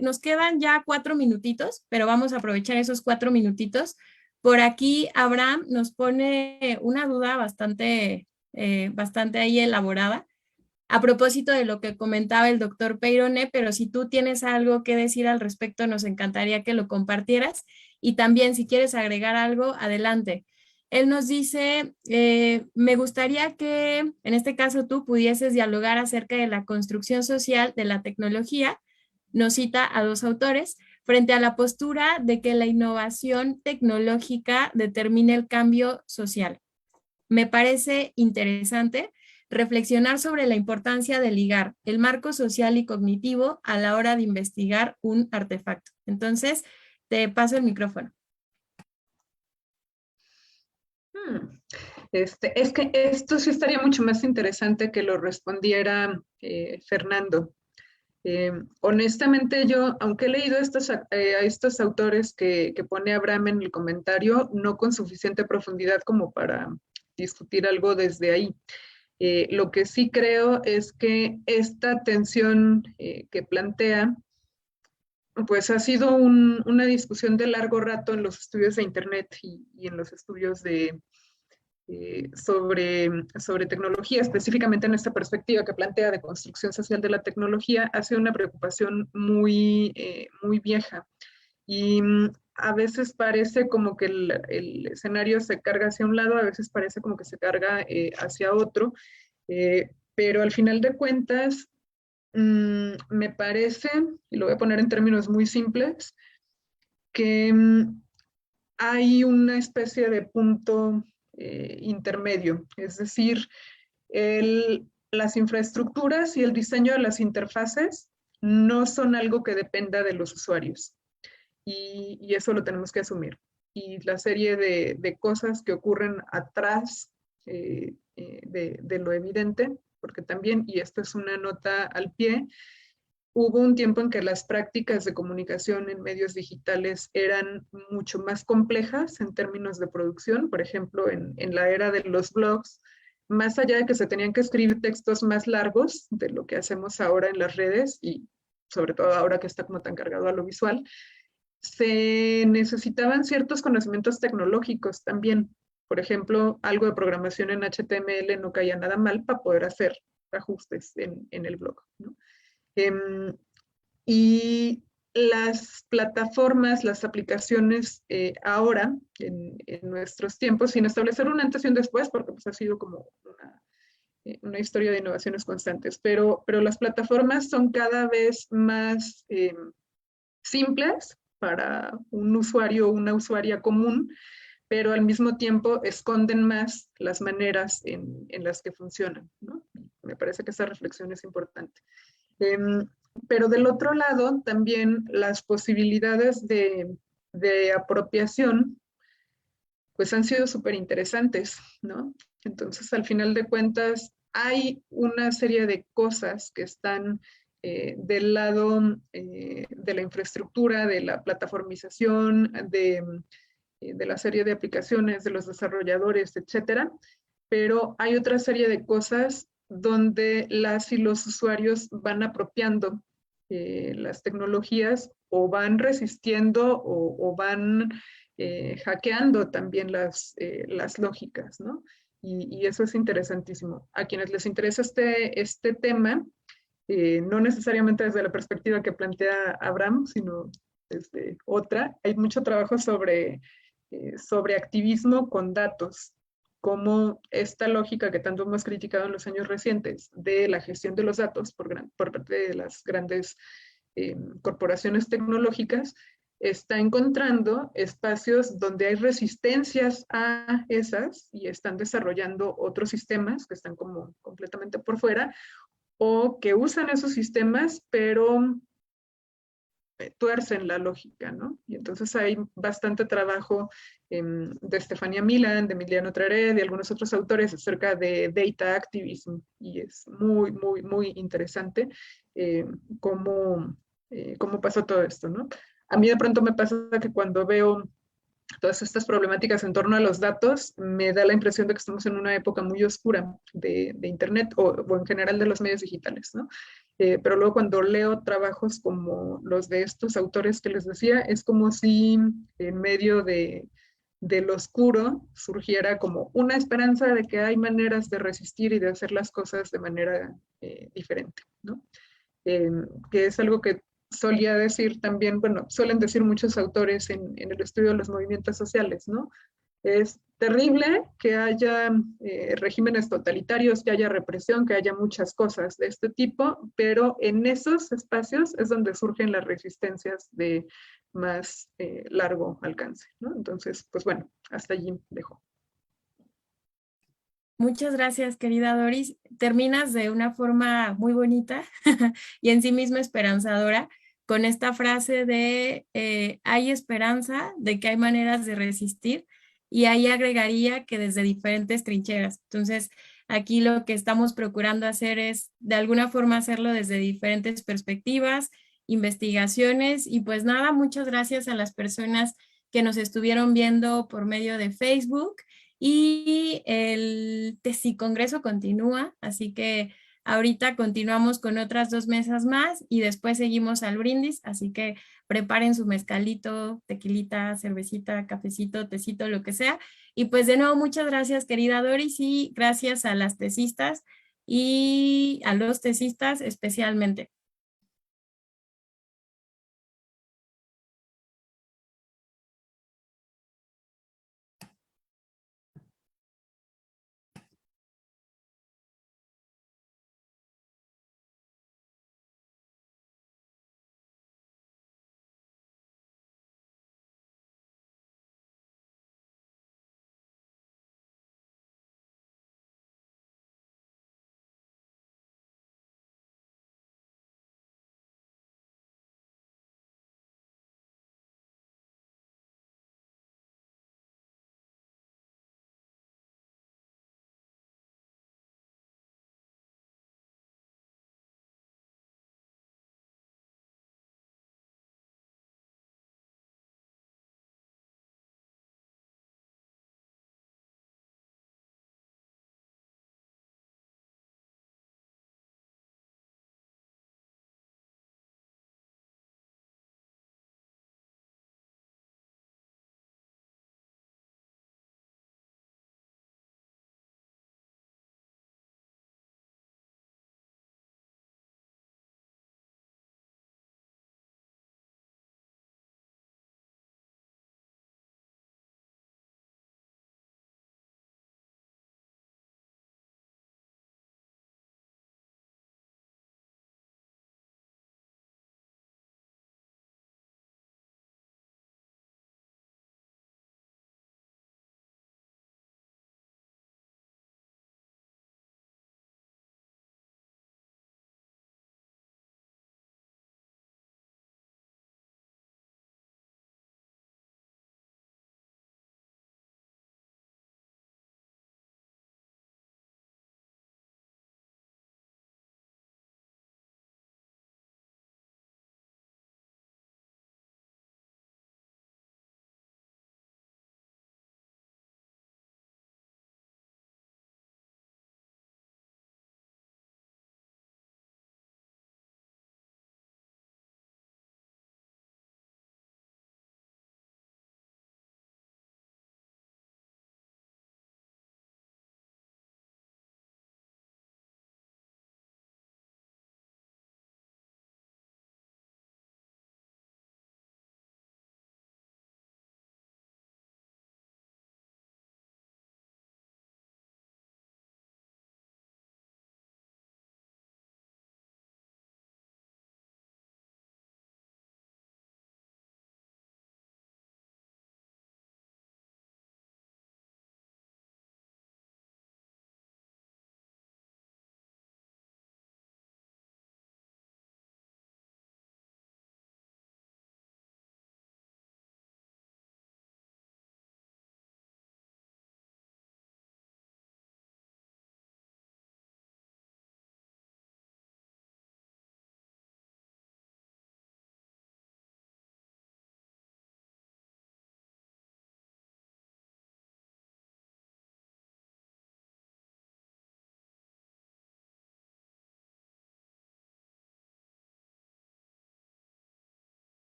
nos quedan ya 4 minutitos, pero vamos a aprovechar esos 4 minutitos. Por aquí Abraham nos pone una duda bastante ahí elaborada a propósito de lo que comentaba el doctor Peyroné, pero si tú tienes algo que decir al respecto, nos encantaría que lo compartieras. Y también si quieres agregar algo, adelante. Él nos dice, me gustaría que en este caso tú pudieses dialogar acerca de la construcción social de la tecnología. Nos cita a 2 autores frente a la postura de que la innovación tecnológica determine el cambio social. Me parece interesante reflexionar sobre la importancia de ligar el marco social y cognitivo a la hora de investigar un artefacto. Entonces, te paso el micrófono. Es que esto sí estaría mucho más interesante que lo respondiera Fernando. Honestamente yo, aunque he leído a estos autores que pone Abraham en el comentario, no con suficiente profundidad como para discutir algo desde ahí. Lo que sí creo es que esta tensión que plantea, pues ha sido una discusión de largo rato en los estudios de Internet y en los estudios sobre tecnología, específicamente en esta perspectiva que plantea de construcción social de la tecnología, ha sido una preocupación muy vieja. Y a veces parece como que el escenario se carga hacia un lado, a veces parece como que se carga hacia otro, pero al final de cuentas, me parece, y lo voy a poner en términos muy simples, que hay una especie de punto intermedio, es decir, las infraestructuras y el diseño de las interfaces no son algo que dependa de los usuarios. Y eso lo tenemos que asumir. Y la serie de cosas que ocurren atrás de lo evidente, porque también, y esto es una nota al pie, hubo un tiempo en que las prácticas de comunicación en medios digitales eran mucho más complejas en términos de producción. Por ejemplo, en la era de los blogs, más allá de que se tenían que escribir textos más largos de lo que hacemos ahora en las redes, y sobre todo ahora que está como tan cargado a lo visual, se necesitaban ciertos conocimientos tecnológicos también. Por ejemplo, algo de programación en HTML no caía nada mal para poder hacer ajustes en el blog, ¿no? Y las plataformas, las aplicaciones ahora, en nuestros tiempos, sin establecer un antes y un después, porque pues ha sido como una historia de innovaciones constantes, pero las plataformas son cada vez más simples para un usuario o una usuaria común, pero al mismo tiempo esconden más las maneras en las que funcionan, ¿no? Me parece que esa reflexión es importante. Pero del otro lado, también las posibilidades de apropiación, pues han sido súper interesantes, ¿no? Entonces, al final de cuentas, hay una serie de cosas que están del lado de la infraestructura, de la plataformización, de la serie de aplicaciones, de los desarrolladores, etcétera, pero hay otra serie de cosas donde las y los usuarios van apropiando las tecnologías o van resistiendo o van hackeando también las lógicas, ¿no? Y eso es interesantísimo. A quienes les interesa este tema, no necesariamente desde la perspectiva que plantea Abraham, sino desde otra, hay mucho trabajo sobre activismo con datos, como esta lógica que tanto hemos criticado en los años recientes de la gestión de los datos por parte de las grandes corporaciones tecnológicas, está encontrando espacios donde hay resistencias a esas y están desarrollando otros sistemas que están como completamente por fuera o que usan esos sistemas, pero tuercen la lógica, ¿no? Y entonces hay bastante trabajo de Estefanía Milan, de Emiliano Traoré, de algunos otros autores acerca de data activism, y es muy, muy, muy interesante cómo pasó todo esto, ¿no? A mí de pronto me pasa que cuando veo todas estas problemáticas en torno a los datos, me da la impresión de que estamos en una época muy oscura de Internet o en general de los medios digitales, ¿no? Pero luego cuando leo trabajos como los de estos autores que les decía, es como si en medio del oscuro surgiera como una esperanza de que hay maneras de resistir y de hacer las cosas de manera diferente, ¿no? Que es algo que solía decir también, bueno, suelen decir muchos autores en el estudio de los movimientos sociales, ¿no? Es terrible que haya regímenes totalitarios, que haya represión, que haya muchas cosas de este tipo, pero en esos espacios es donde surgen las resistencias de más largo alcance, ¿no? Entonces, pues bueno, hasta allí dejo. Muchas gracias, querida Doris. Terminas de una forma muy bonita y en sí misma esperanzadora con esta frase de hay esperanza, de que hay maneras de resistir, y ahí agregaría que desde diferentes trincheras. Entonces, aquí lo que estamos procurando hacer es de alguna forma hacerlo desde diferentes perspectivas, investigaciones, y pues nada, muchas gracias a las personas que nos estuvieron viendo por medio de Facebook. Y el Tesicongreso continúa, así que ahorita continuamos con otras 2 mesas más y después seguimos al brindis, así que preparen su mezcalito, tequilita, cervecita, cafecito, tecito, lo que sea. Y pues de nuevo, muchas gracias, querida Doris, y gracias a las tesistas y a los tesistas especialmente.